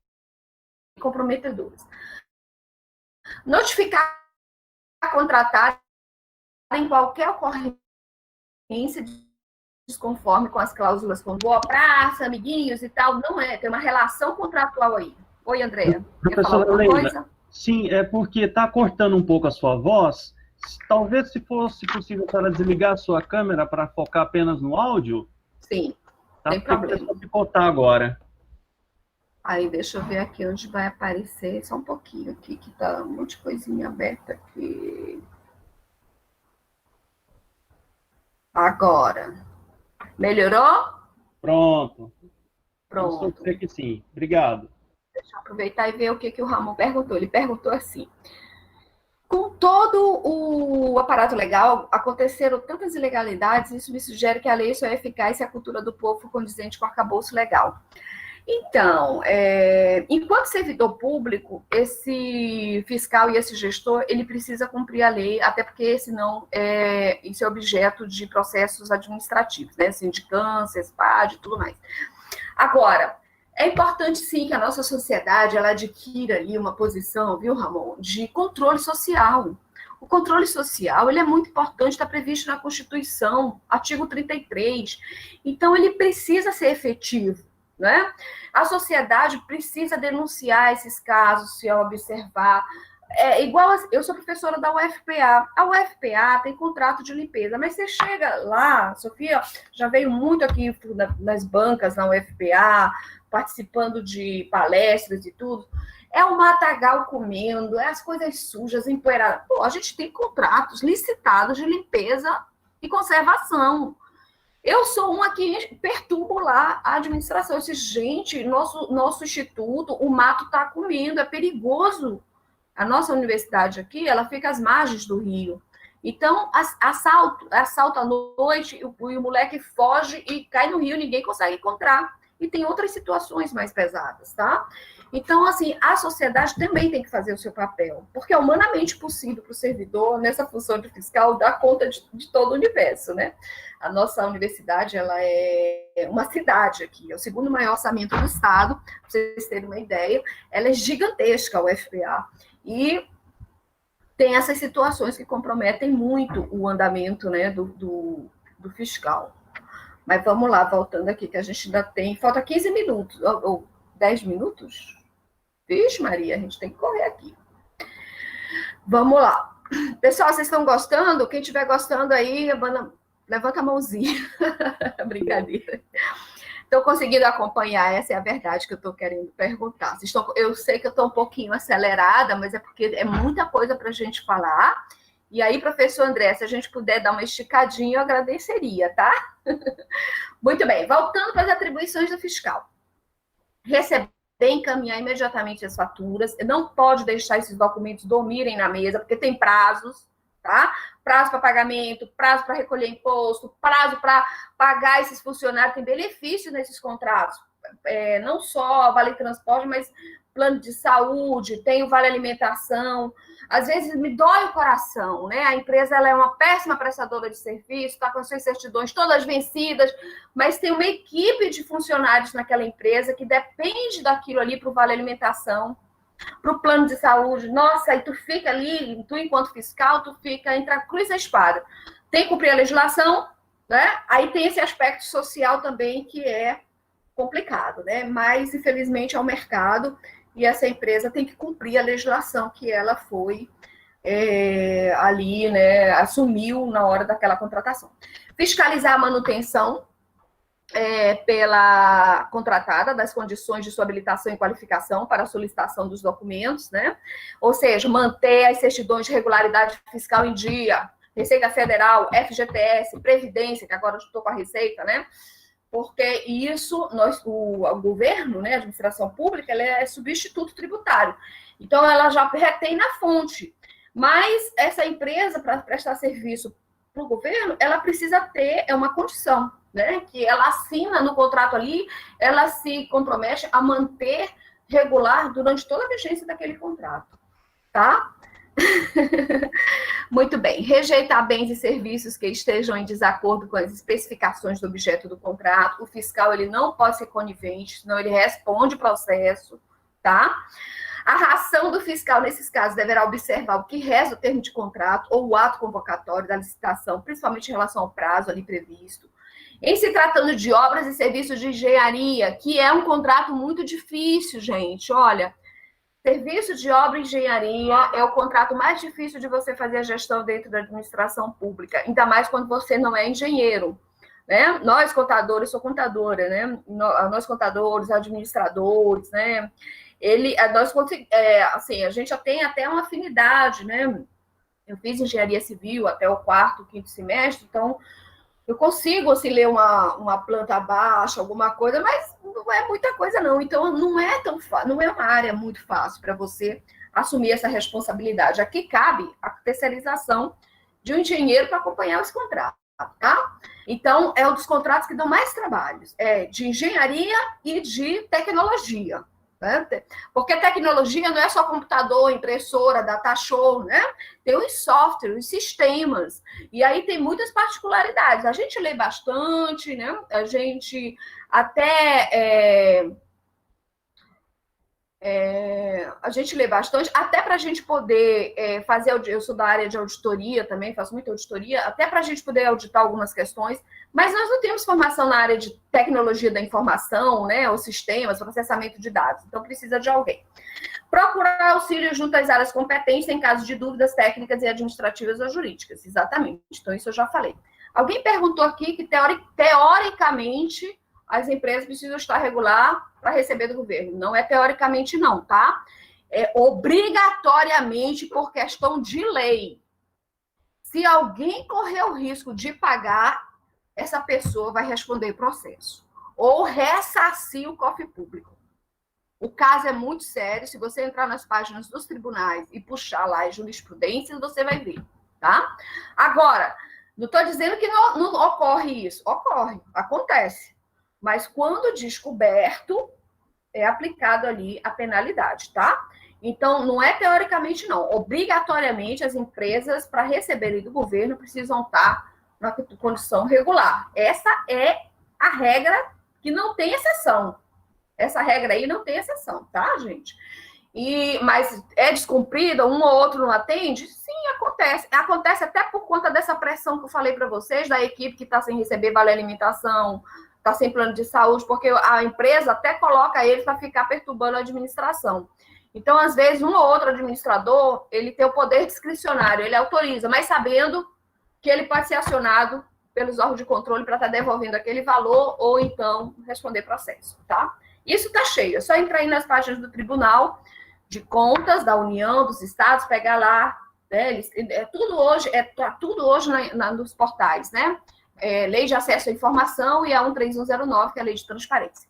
[SPEAKER 1] comprometedoras. Notificar a contratada em qualquer ocorrência desconforme com as cláusulas como boa praça, amiguinhos e tal, não é, tem uma relação contratual aí. Oi, Andréa, quer falar alguma coisa?
[SPEAKER 2] Sim, é porque está cortando um pouco a sua voz. Talvez, se fosse possível, a senhora desligar a sua câmera para focar apenas no áudio.
[SPEAKER 1] Sim, tem problema.
[SPEAKER 2] Começou a picotar agora.
[SPEAKER 1] Aí, deixa eu ver aqui onde vai aparecer, só um pouquinho aqui, que tá um monte de coisinha aberta aqui. Agora. Melhorou?
[SPEAKER 2] Pronto.
[SPEAKER 1] Pronto.
[SPEAKER 2] Eu sei que sim. Obrigado.
[SPEAKER 1] Deixa eu aproveitar e ver o que o Ramon perguntou. Ele perguntou assim: com todo o aparato legal, aconteceram tantas ilegalidades, isso me sugere que a lei só é eficaz se a cultura do povo for condizente com o arcabouço legal. Então, enquanto servidor público, esse fiscal e esse gestor, ele precisa cumprir a lei, até porque senão isso é objeto de processos administrativos, né? Sindicância, SPAD e tudo mais. Agora, é importante, sim, que a nossa sociedade ela adquira ali uma posição, viu, Ramon, de controle social. O controle social ele é muito importante, está previsto na Constituição, artigo 33. Então, ele precisa ser efetivo, né? A sociedade precisa denunciar esses casos, se observar. É igual, eu sou professora da UFPA. A UFPA tem contrato de limpeza, mas você chega lá, Sofia já veio muito aqui nas bancas na UFPA, participando de palestras e tudo. É o matagal comendo, é as coisas sujas, empoeiradas. Pô, a gente tem contratos licitados de limpeza e conservação. Eu sou uma que perturbo lá a administração. Eu disse, gente, nosso instituto, o mato está comendo, é perigoso. A nossa universidade aqui, ela fica às margens do rio. Então, assalto à noite, e o moleque foge e cai no rio, ninguém consegue encontrar. E tem outras situações mais pesadas, tá? Então, assim, a sociedade também tem que fazer o seu papel, porque é humanamente possível para o servidor, nessa função de fiscal, dar conta de todo o universo, né? A nossa universidade, ela é uma cidade aqui, é o segundo maior orçamento do Estado, para vocês terem uma ideia, ela é gigantesca, a UFPA, e tem essas situações que comprometem muito o andamento, né, do fiscal. Mas vamos lá, voltando aqui, que a gente ainda tem, falta 15 minutos, ou 10 minutos? Vixe, Maria, a gente tem que correr aqui. Vamos lá. Pessoal, vocês estão gostando? Quem estiver gostando aí, levanta a mãozinha. Brincadeira. Estou conseguindo acompanhar, essa é a verdade que eu estou querendo perguntar. Eu sei que eu estou um pouquinho acelerada, mas é porque é muita coisa para a gente falar. E aí, professor André, se a gente puder dar uma esticadinha, eu agradeceria, tá? Muito bem, voltando para as atribuições do fiscal. Receber e encaminhar imediatamente as faturas, não pode deixar esses documentos dormirem na mesa, porque tem prazos, tá? Prazo para pagamento, prazo para recolher imposto, prazo para pagar esses funcionários, tem benefício nesses contratos, não só vale transporte, mas plano de saúde, tem o vale alimentação. Às vezes me dói o coração, né? A empresa ela é uma péssima prestadora de serviço, está com as suas certidões todas vencidas, mas tem uma equipe de funcionários naquela empresa que depende daquilo ali para o vale alimentação, para o plano de saúde. Nossa, aí tu fica ali, tu enquanto fiscal, tu fica entre a cruz e a espada. Tem que cumprir a legislação, né? Aí tem esse aspecto social também que é complicado, né? Mas, infelizmente, é o mercado e essa empresa tem que cumprir a legislação que ela foi ali, né, assumiu na hora daquela contratação. Fiscalizar a manutenção pela contratada das condições de sua habilitação e qualificação para a solicitação dos documentos, né? Ou seja, manter as certidões de regularidade fiscal em dia, Receita Federal, FGTS, Previdência, que agora eu estou com a Receita, né? Porque isso, o governo, né, a administração pública, ela é substituto tributário. Então, ela já retém na fonte. Mas essa empresa, para prestar serviço para o governo, ela precisa ter uma condição, né, que ela assina no contrato ali, ela se compromete a manter regular durante toda a vigência daquele contrato, tá? Muito bem. Rejeitar bens e serviços que estejam em desacordo com as especificações do objeto do contrato. O fiscal ele não pode ser conivente, senão ele responde o processo, tá? A ração do fiscal, nesses casos, deverá observar o que resta do termo de contrato ou o ato convocatório da licitação, principalmente em relação ao prazo ali previsto. Em se tratando de obras e serviços de engenharia, que é um contrato muito difícil, gente, olha... Serviço de obra e engenharia é o contrato mais difícil de você fazer a gestão dentro da administração pública, ainda mais quando você não é engenheiro, né? Nós, contadores, sou contadora, né? Nós, contadores, administradores, né? Assim, a gente já tem até uma afinidade, né? Eu fiz engenharia civil até o quarto, quinto semestre, então... Eu consigo, assim, ler uma planta baixa, alguma coisa, mas não é muita coisa, não. Então, não é uma área muito fácil para você assumir essa responsabilidade. Aqui cabe a terceirização de um engenheiro para acompanhar esse contrato, tá? Então, é um dos contratos que dão mais trabalhos, de engenharia e de tecnologia. Né? Porque tecnologia não é só computador, impressora, data show, né? Tem os softwares, os sistemas, e aí tem muitas particularidades. A gente lê bastante, né? A gente até a gente lê bastante, até para a gente poder fazer, eu sou da área de auditoria também, faço muita auditoria, até para a gente poder auditar algumas questões, Mas nós não temos formação na área de tecnologia da informação, né, os sistemas, processamento de dados. Então, precisa de alguém. Procurar auxílio junto às áreas competentes em caso de dúvidas técnicas e administrativas ou jurídicas. Exatamente. Então, isso eu já falei. Alguém perguntou aqui que, teoricamente, as empresas precisam estar regular para receber do governo. Não é teoricamente, não, tá? É obrigatoriamente por questão de lei. Se alguém correr o risco de pagar, essa pessoa vai responder processo. Ou ressarcir o cofre público. O caso é muito sério. Se você entrar nas páginas dos tribunais e puxar lá as jurisprudências, você vai ver, tá? Agora, não estou dizendo que não ocorre isso. Ocorre, acontece. Mas quando descoberto, é aplicado ali a penalidade, tá? Então, não é teoricamente, não. Obrigatoriamente, as empresas, para receberem do governo, precisam estar na condição regular. Essa é a regra que não tem exceção. Essa regra aí não tem exceção, tá, gente? Mas é descumprida, um ou outro não atende? Sim, acontece. Acontece até por conta dessa pressão que eu falei para vocês, da equipe que está sem receber vale alimentação, está sem plano de saúde, porque a empresa até coloca eles para ficar perturbando a administração. Então, às vezes, um ou outro administrador, ele tem o poder discricionário, ele autoriza, mas sabendo que ele pode ser acionado pelos órgãos de controle para estar devolvendo aquele valor ou, então, responder processo, tá? Isso está cheio. É só entrar aí nas páginas do Tribunal de Contas, da União, dos Estados, pegar lá, né? Tá tudo hoje nos portais, né? Lei de Acesso à Informação e a 13109, que é a Lei de Transparência.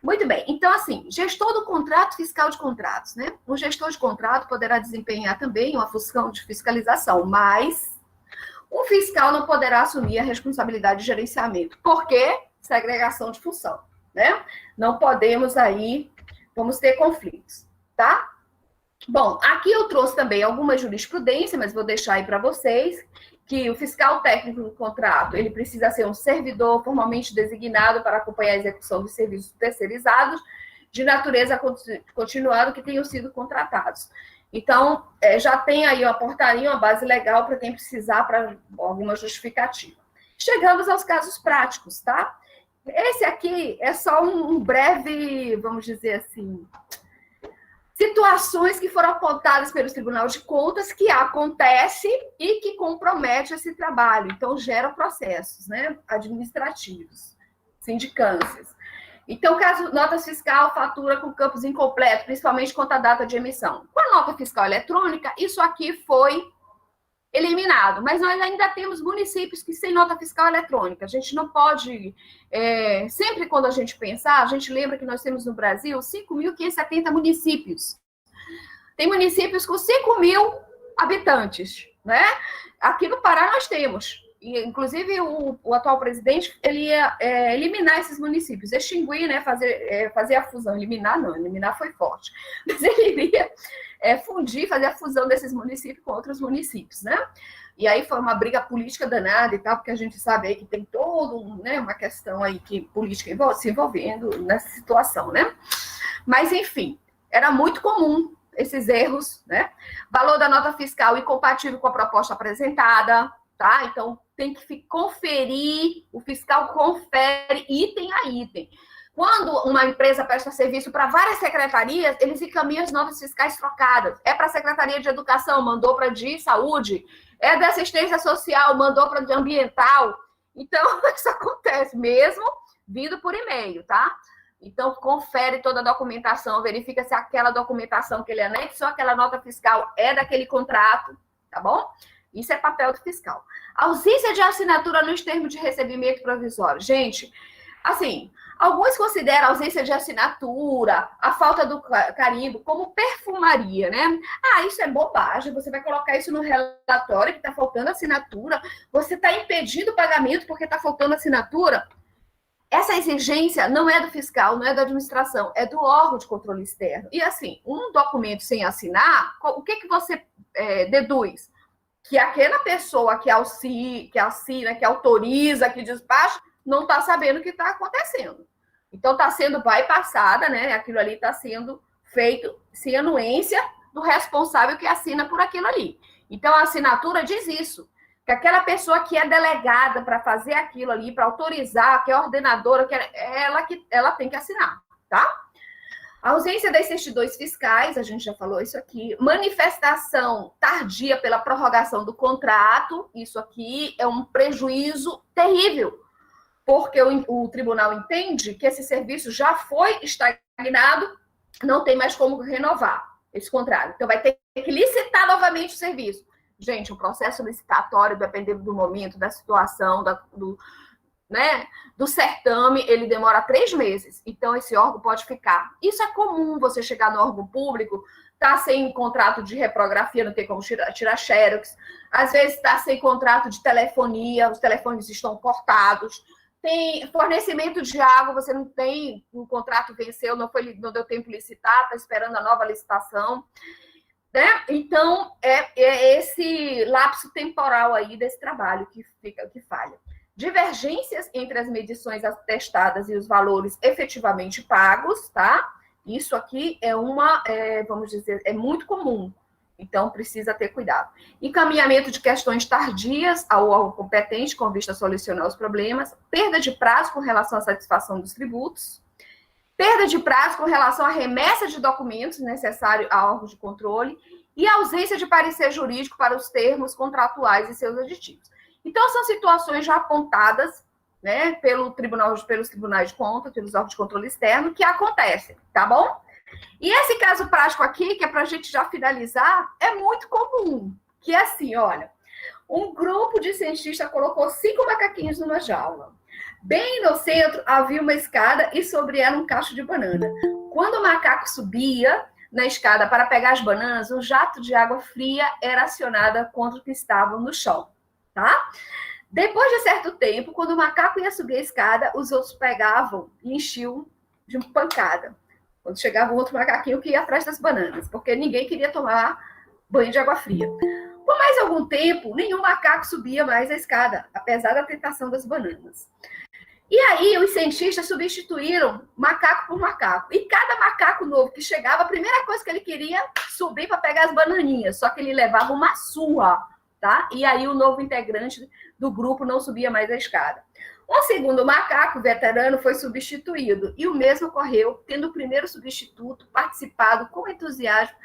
[SPEAKER 1] Muito bem. Então, assim, gestor do contrato, fiscal de contratos, né? O gestor de contrato poderá desempenhar também uma função de fiscalização, mas o fiscal não poderá assumir a responsabilidade de gerenciamento. Por quê? Segregação de função, né? Não podemos aí, vamos ter conflitos, tá? Bom, aqui eu trouxe também alguma jurisprudência, mas vou deixar aí para vocês, que o fiscal técnico do contrato, ele precisa ser um servidor formalmente designado para acompanhar a execução dos serviços terceirizados de natureza continuada que tenham sido contratados. Então, já tem aí uma portaria, uma base legal para quem precisar para alguma justificativa. Chegamos aos casos práticos, tá? Esse aqui é só um breve, vamos dizer assim, situações que foram apontadas pelo Tribunal de Contas que acontece e que compromete esse trabalho. Então, gera processos, né, administrativos, sindicâncias. Então, caso nota fiscal, fatura com campos incompletos, principalmente quanto à data de emissão. Com a nota fiscal eletrônica, isso aqui foi eliminado, mas nós ainda temos municípios que sem nota fiscal eletrônica. A gente não pode, sempre quando a gente pensar, a gente lembra que nós temos no Brasil 5.570 municípios. Tem municípios com 5.000 habitantes, né? Aqui no Pará nós temos. E, inclusive, o atual presidente, ele ia eliminar esses municípios, extinguir, né, fazer a fusão. Eliminar foi forte. Mas ele iria fundir, fazer a fusão desses municípios com outros municípios, né? E aí foi uma briga política danada e tal, porque a gente sabe aí que tem todo, né, uma questão aí política se envolvendo nessa situação, né? Mas, enfim, era muito comum esses erros, né? Valor da nota fiscal incompatível com a proposta apresentada, tá? Então, tem que conferir, o fiscal confere item a item. Quando uma empresa presta serviço para várias secretarias, eles encaminham as notas fiscais trocadas. É para a Secretaria de Educação, mandou para de Saúde. É da Assistência Social, mandou para de Ambiental. Então, isso acontece mesmo vindo por e-mail, tá? Então, confere toda a documentação, verifica se aquela documentação que ele anexou, aquela nota fiscal é daquele contrato, tá bom? Isso é papel do fiscal. Ausência de assinatura nos termos de recebimento provisório. Gente, assim, alguns consideram a ausência de assinatura, a falta do carimbo, como perfumaria, né? Isso é bobagem, você vai colocar isso no relatório que está faltando assinatura, você está impedindo o pagamento porque está faltando assinatura. Essa exigência não é do fiscal, não é da administração, é do órgão de controle externo. E assim, um documento sem assinar, o que você deduz? Que aquela pessoa que assina, que autoriza, que despacha, não está sabendo o que está acontecendo. Então, está sendo bypassada, né? Aquilo ali está sendo feito sem anuência do responsável que assina por aquilo ali. Então, a assinatura diz isso. que aquela pessoa que é delegada para fazer aquilo ali, para autorizar, que é ordenadora, ela tem que assinar, tá? A ausência das certidões fiscais, a gente já falou isso aqui. Manifestação tardia pela prorrogação do contrato, isso aqui é um prejuízo terrível, porque o tribunal entende que esse serviço já foi estagnado, não tem mais como renovar esse contrato. Então, vai ter que licitar novamente o serviço. Gente, o processo licitatório, dependendo do momento, da situação, do certame, ele demora 3 meses. Então, esse órgão pode ficar. Isso é comum, você chegar no órgão público, tá sem contrato de reprografia, não tem como tirar xerox. Às vezes está sem contrato de telefonia, os telefones estão cortados. Tem fornecimento de água, você não tem, o contrato venceu, não deu tempo de licitar, está esperando a nova licitação. Né? Então, é esse lapso temporal aí desse trabalho que falha. Divergências entre as medições atestadas e os valores efetivamente pagos, tá? Isso aqui vamos dizer, é muito comum. Então, precisa ter cuidado. Encaminhamento de questões tardias ao órgão competente com vista a solucionar os problemas. Perda de prazo com relação à satisfação dos tributos. Perda de prazo com relação à remessa de documentos necessários a órgãos de controle. E ausência de parecer jurídico para os termos contratuais e seus aditivos. Então, são situações já apontadas, né, pelos tribunais de contas, pelos órgãos de controle externo, que acontecem, tá bom? E esse caso prático aqui, que é para a gente já finalizar, é muito comum. Que é assim, olha, um grupo de cientistas colocou 5 macaquinhos numa jaula. Bem no centro havia uma escada e sobre ela um cacho de banana. Quando o macaco subia na escada para pegar as bananas, um jato de água fria era acionada contra os que estavam no chão. Tá? Depois de certo tempo, quando o macaco ia subir a escada, os outros pegavam e enchiam de uma pancada. Quando chegava um outro macaquinho que ia atrás das bananas, porque ninguém queria tomar banho de água fria. Por mais algum tempo, nenhum macaco subia mais a escada, apesar da tentação das bananas. E aí, os cientistas substituíram macaco por macaco. E cada macaco novo que chegava, a primeira coisa que ele queria subir para pegar as bananinhas, só que ele levava uma surra. Tá? E aí o novo integrante do grupo não subia mais a escada. Um segundo macaco veterano foi substituído, e o mesmo ocorreu, tendo o primeiro substituto participado com entusiasmo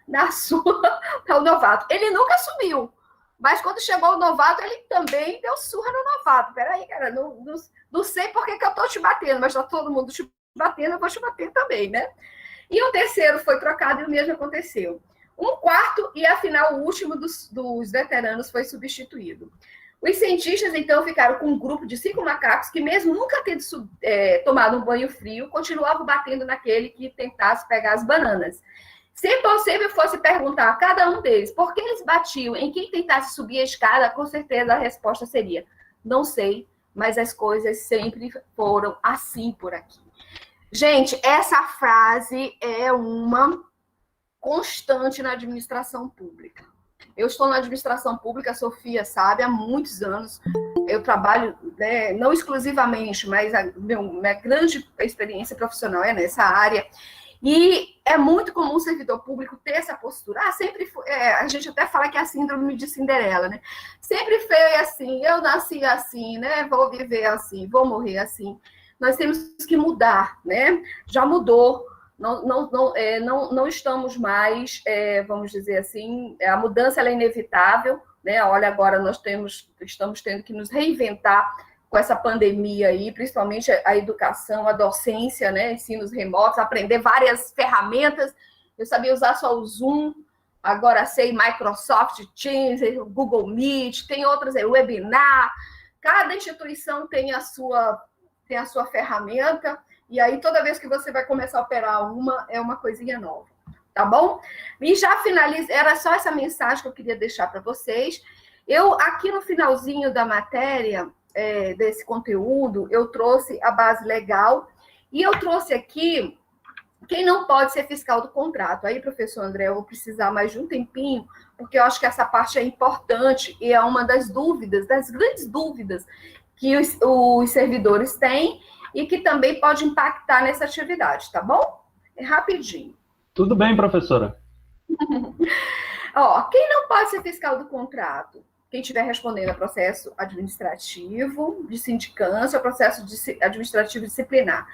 [SPEAKER 1] na surra ao novato. Ele nunca subiu, mas quando chegou o novato, ele também deu surra no novato. Peraí, cara, não sei por que eu estou te batendo, mas está todo mundo te batendo, eu vou te bater também, né? E o terceiro foi trocado e o mesmo aconteceu. Um quarto e, afinal, o último dos veteranos foi substituído. Os cientistas, então, ficaram com um grupo de 5 macacos que, mesmo nunca tendo tomado um banho frio, continuavam batendo naquele que tentasse pegar as bananas. Se possível fosse perguntar a cada um deles por que eles batiam em quem tentasse subir a escada, com certeza a resposta seria: não sei, mas as coisas sempre foram assim por aqui. Gente, essa frase é uma constante na administração pública. Eu estou na administração pública, a Sofia sabe, há muitos anos. Eu trabalho, né, não exclusivamente, mas minha grande experiência profissional é nessa área. E é muito comum o servidor público ter essa postura. Sempre foi, a gente até fala que é a síndrome de Cinderela, né? Sempre foi assim, eu nasci assim, né? Vou viver assim, vou morrer assim. Nós temos que mudar, né? Já mudou. Não estamos mais, vamos dizer assim, a mudança ela é inevitável, né? Olha, agora nós estamos tendo que nos reinventar com essa pandemia aí, principalmente a educação, a docência, né? Ensinos remotos, aprender várias ferramentas. Eu sabia usar só o Zoom, agora sei Microsoft Teams, Google Meet, tem outras, webinar. Cada instituição tem a sua ferramenta. E aí, toda vez que você vai começar a operar é uma coisinha nova, tá bom? E já finalizo, era só essa mensagem que eu queria deixar para vocês. Eu, aqui no finalzinho da matéria, desse conteúdo, eu trouxe a base legal, e eu trouxe aqui quem não pode ser fiscal do contrato. Aí, professor André, eu vou precisar mais de um tempinho, porque eu acho que essa parte é importante, e é uma das dúvidas, das grandes dúvidas que os servidores têm, e que também pode impactar nessa atividade, tá bom? É rapidinho.
[SPEAKER 2] Tudo bem, professora.
[SPEAKER 1] Ó, quem não pode ser fiscal do contrato? quem estiver respondendo é processo administrativo, de sindicância, ou processo administrativo disciplinar.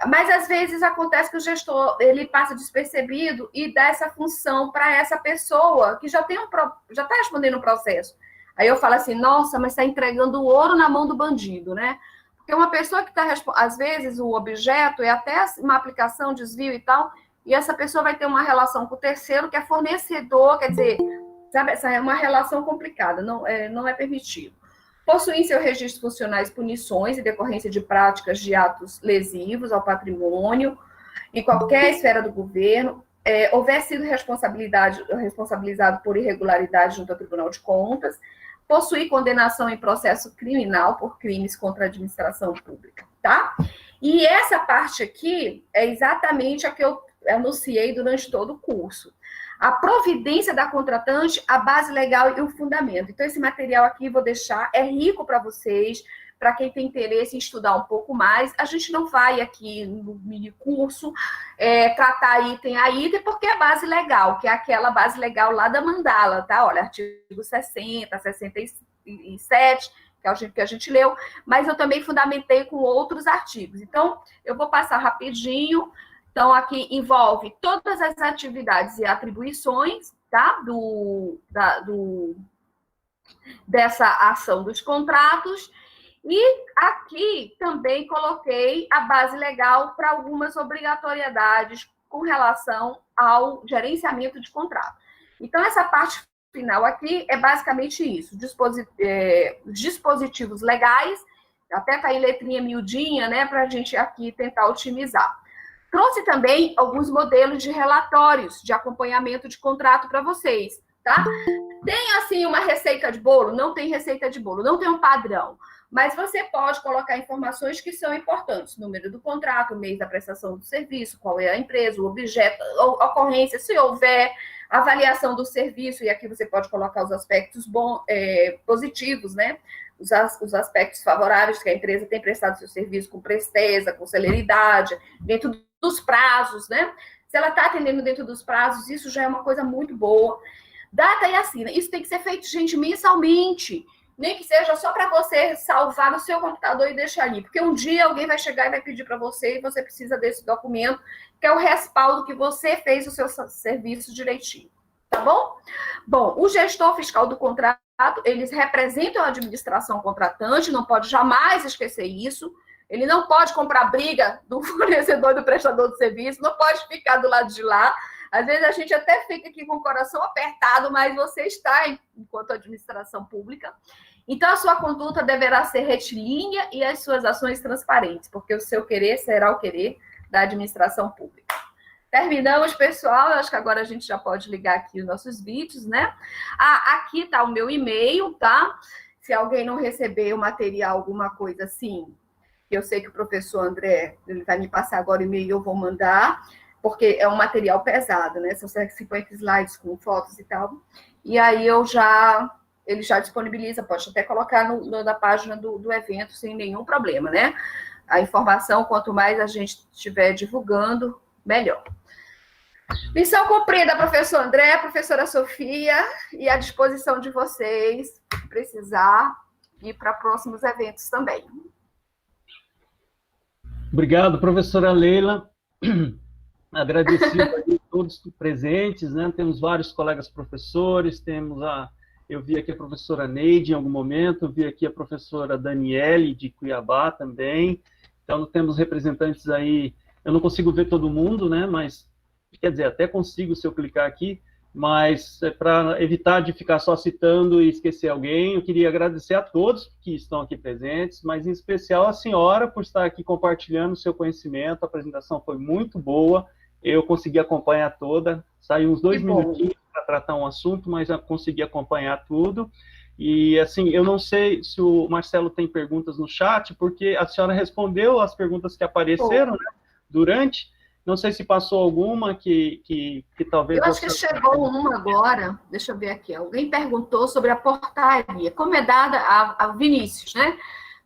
[SPEAKER 1] Mas, às vezes, acontece que o gestor ele passa despercebido e dá essa função para essa pessoa que já está respondendo o processo. Aí eu falo assim, nossa, mas está entregando o ouro na mão do bandido, né? Porque uma pessoa que está, às vezes, o objeto é até uma aplicação, desvio e tal, e essa pessoa vai ter uma relação com o terceiro, que é fornecedor, quer dizer, sabe, essa é uma relação complicada, não é permitido. Possuir em seu registro funcionais punições em decorrência de práticas de atos lesivos ao patrimônio, em qualquer esfera do governo, houver sido responsabilizado por irregularidade junto ao Tribunal de Contas, possuir condenação em processo criminal por crimes contra a administração pública, tá? E essa parte aqui é exatamente a que eu anunciei durante todo o curso. A providência da contratante, a base legal e o fundamento. Então, esse material aqui vou deixar, é rico para vocês, para quem tem interesse em estudar um pouco mais. A gente não vai aqui no mini curso tratar item a item, porque é base legal, que é aquela base legal lá da mandala, tá? Olha, artigo 60, 67, que é o que a gente leu, mas eu também fundamentei com outros artigos. Então, eu vou passar rapidinho. Então, aqui envolve todas as atividades e atribuições, tá? Dessa ação dos contratos. E aqui também coloquei a base legal para algumas obrigatoriedades com relação ao gerenciamento de contrato. Então, essa parte final aqui é basicamente isso. Dispositivos legais, até está em letrinha miudinha, né? Para a gente aqui tentar otimizar. Trouxe também alguns modelos de relatórios de acompanhamento de contrato para vocês, tá? Tem, assim, uma receita de bolo? Não tem receita de bolo, não tem um padrão. Mas você pode colocar informações que são importantes. Número do contrato, mês da prestação do serviço, qual é a empresa, o objeto, a ocorrência, se houver, avaliação do serviço, e aqui você pode colocar os aspectos positivos, né? Os aspectos favoráveis que a empresa tem prestado seu serviço com presteza, com celeridade, dentro dos prazos, né? Se ela está atendendo dentro dos prazos, isso já é uma coisa muito boa. Data e assina. Isso tem que ser feito, gente, mensalmente. Nem que seja só para você salvar no seu computador e deixar ali. Porque um dia alguém vai chegar e vai pedir para você e você precisa desse documento, que é o respaldo que você fez o seu serviço direitinho. Tá bom? Bom, o gestor fiscal do contrato, eles representam a administração contratante, não pode jamais esquecer isso. Ele não pode comprar briga do fornecedor e do prestador de serviço, não pode ficar do lado de lá. Às vezes a gente até fica aqui com o coração apertado, mas você está enquanto administração pública. Então, a sua conduta deverá ser retilínea e as suas ações transparentes, porque o seu querer será o querer da administração pública. Terminamos, pessoal. Eu acho que agora a gente já pode ligar aqui os nossos vídeos, né? Aqui está o meu e-mail, tá? Se alguém não receber o material, alguma coisa assim, eu sei que o professor André ele vai me passar agora o e-mail, eu vou mandar, porque é um material pesado, né? São 50 slides com fotos e tal. E aí ele já disponibiliza, pode até colocar na página do evento sem nenhum problema, né? A informação, quanto mais a gente estiver divulgando, melhor. Missão cumprida, professor André, professora Sofia, e à disposição de vocês, se precisar, e para próximos eventos também.
[SPEAKER 2] Obrigado, professora Leila. Agradecido a todos presentes, né? Temos vários colegas professores, eu vi aqui a professora Neide em algum momento, vi aqui a professora Daniele de Cuiabá também. Então, temos representantes aí, eu não consigo ver todo mundo, né? Mas, quer dizer, até consigo se eu clicar aqui, mas para evitar de ficar só citando e esquecer alguém, eu queria agradecer a todos que estão aqui presentes, mas em especial a senhora por estar aqui compartilhando o seu conhecimento. A apresentação foi muito boa, eu consegui acompanhar toda, saiu uns 2 minutinhos para tratar um assunto, mas já consegui acompanhar tudo. E, assim, eu não sei se o Marcelo tem perguntas no chat, porque a senhora respondeu as perguntas que apareceram, né, durante. Não sei se passou alguma que talvez...
[SPEAKER 1] Eu acho que chegou uma agora, deixa eu ver aqui. Alguém perguntou sobre a portaria. Como é dada, a Vinícius, né?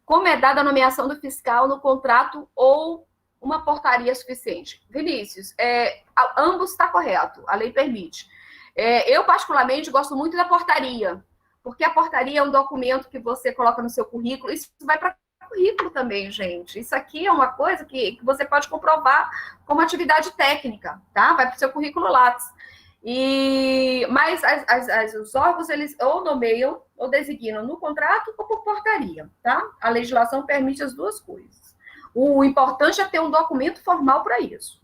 [SPEAKER 1] Como é dada a nomeação do fiscal no contrato ou uma portaria suficiente? Vinícius, ambos está correto, a lei permite. Eu, particularmente, gosto muito da portaria, Porque a portaria é um documento que você coloca no seu currículo, isso vai para currículo também, gente. Isso aqui é uma coisa que você pode comprovar como atividade técnica, tá? Vai para o seu currículo Lattes. Mas os órgãos, eles ou nomeiam ou designam no contrato ou por portaria, tá? A legislação permite as duas coisas. O importante é ter um documento formal para isso.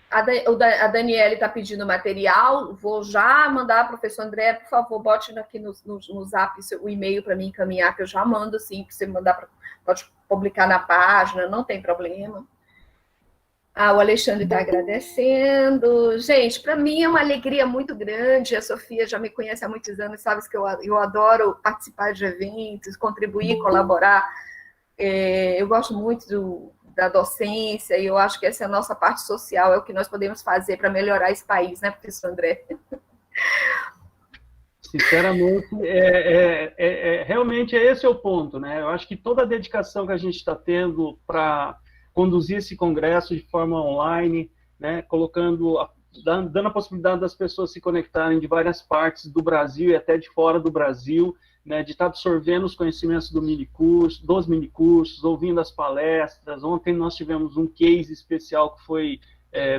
[SPEAKER 1] A Daniele está pedindo material, vou já mandar, professor André, por favor, bote aqui no Zap o e-mail para mim encaminhar, que eu já mando, sim, para você mandar, pode publicar na página, não tem problema. O Alexandre está agradecendo. Gente, para mim é uma alegria muito grande, a Sofia já me conhece há muitos anos, sabe que eu adoro participar de eventos, contribuir, colaborar, eu gosto muito da docência, e eu acho que essa é a nossa parte social, é o que nós podemos fazer para melhorar esse país, né, professor André?
[SPEAKER 2] Sinceramente, realmente esse é o ponto, né? Eu acho que toda a dedicação que a gente está tendo para conduzir esse congresso de forma online, né, dando a possibilidade das pessoas se conectarem de várias partes do Brasil e até de fora do Brasil, né, de estar absorvendo os conhecimentos dos minicursos, ouvindo as palestras. Ontem nós tivemos um case especial que foi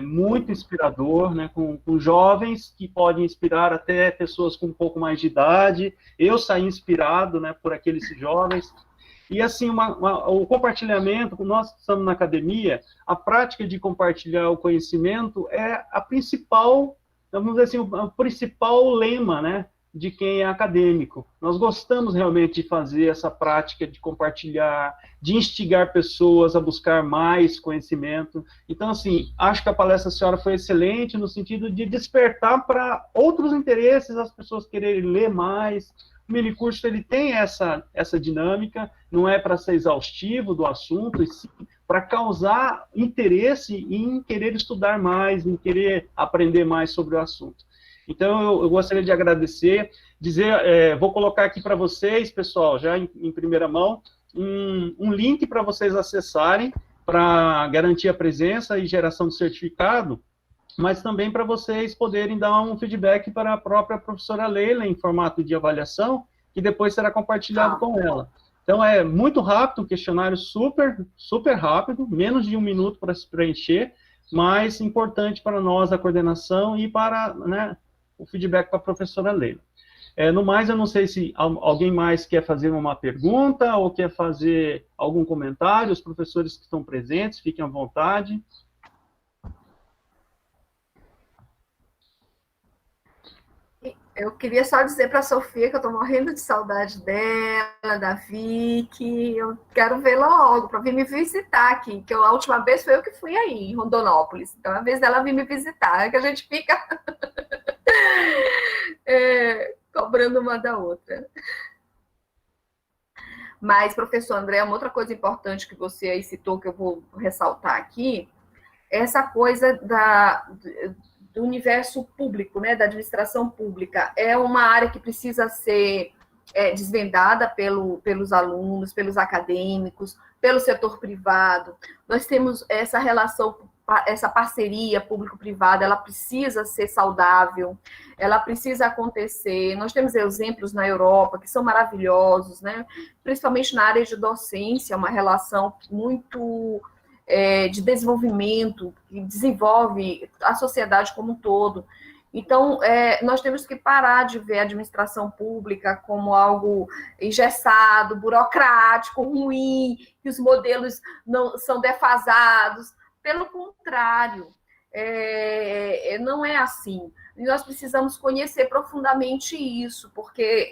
[SPEAKER 2] muito inspirador, né, com jovens que podem inspirar até pessoas com um pouco mais de idade. Eu saí inspirado, né, por aqueles jovens. E assim, o compartilhamento, nós que estamos na academia, a prática de compartilhar o conhecimento é a principal, vamos dizer assim, o principal lema, né, de quem é acadêmico. Nós gostamos realmente de fazer essa prática de compartilhar, de instigar pessoas a buscar mais conhecimento. Então, assim, acho que a palestra da senhora foi excelente no sentido de despertar para outros interesses, as pessoas quererem ler mais. O minicurso, ele tem essa dinâmica, não é para ser exaustivo do assunto, e sim para causar interesse em querer estudar mais, em querer aprender mais sobre o assunto. Então, eu gostaria de agradecer, vou colocar aqui para vocês, pessoal, já em primeira mão, um link para vocês acessarem para garantir a presença e geração de certificado, mas também para vocês poderem dar um feedback para a própria professora Leila em formato de avaliação, que depois será compartilhado com ela. Então, é muito rápido, um questionário super, super rápido, menos de 1 minuto para se preencher, mas importante para nós, a coordenação, e para, né, o feedback para a professora Leila. No mais, eu não sei se alguém mais quer fazer uma pergunta ou quer fazer algum comentário. Os professores que estão presentes, fiquem à vontade.
[SPEAKER 1] Eu queria só dizer para a Sofia que eu estou morrendo de saudade dela, da Vicky. Eu quero vê-la logo para vir me visitar aqui, que a última vez foi eu que fui aí, em Rondonópolis. Então, é a vez dela vir me visitar, é que a gente fica cobrando uma da outra. Mas, professor André, uma outra coisa importante que você aí citou, que eu vou ressaltar aqui, é essa coisa do universo público, né, da administração pública. É uma área que precisa ser desvendada pelos alunos, pelos acadêmicos, pelo setor privado. Nós temos essa relação, essa parceria público-privada, ela precisa ser saudável, ela precisa acontecer. Nós temos exemplos na Europa que são maravilhosos, né? Principalmente na área de docência, uma relação muito de desenvolvimento, que desenvolve a sociedade como um todo. Então, nós temos que parar de ver a administração pública como algo engessado, burocrático, ruim, que os modelos não são defasados. Pelo contrário, não é assim. E nós precisamos conhecer profundamente isso, porque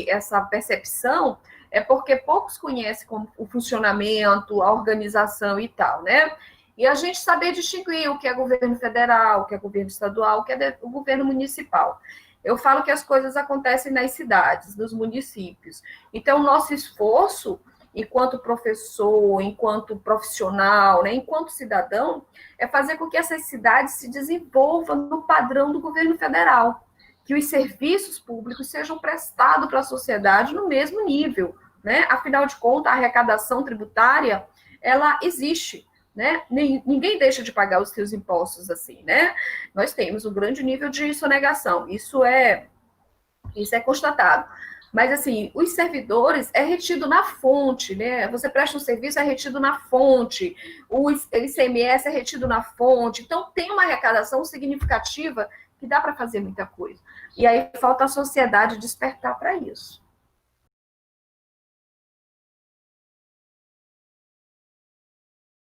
[SPEAKER 1] essa percepção é porque poucos conhecem como o funcionamento, a organização e tal, né? E a gente saber distinguir o que é governo federal, o que é governo estadual, o que é o governo municipal. Eu falo que as coisas acontecem nas cidades, nos municípios. Então, nosso esforço, enquanto professor, enquanto profissional, né, enquanto cidadão, é fazer com que essas cidades se desenvolvam no padrão do governo federal, que os serviços públicos sejam prestados para a sociedade no mesmo nível, né? Afinal de contas, a arrecadação tributária, ela existe, né? Ninguém deixa de pagar os seus impostos assim, né? Nós temos um grande nível de sonegação, isso é constatado. Mas, assim, os servidores é retido na fonte, né? Você presta um serviço, é retido na fonte. O ICMS é retido na fonte. Então, tem uma arrecadação significativa que dá para fazer muita coisa. E aí falta a sociedade despertar para isso.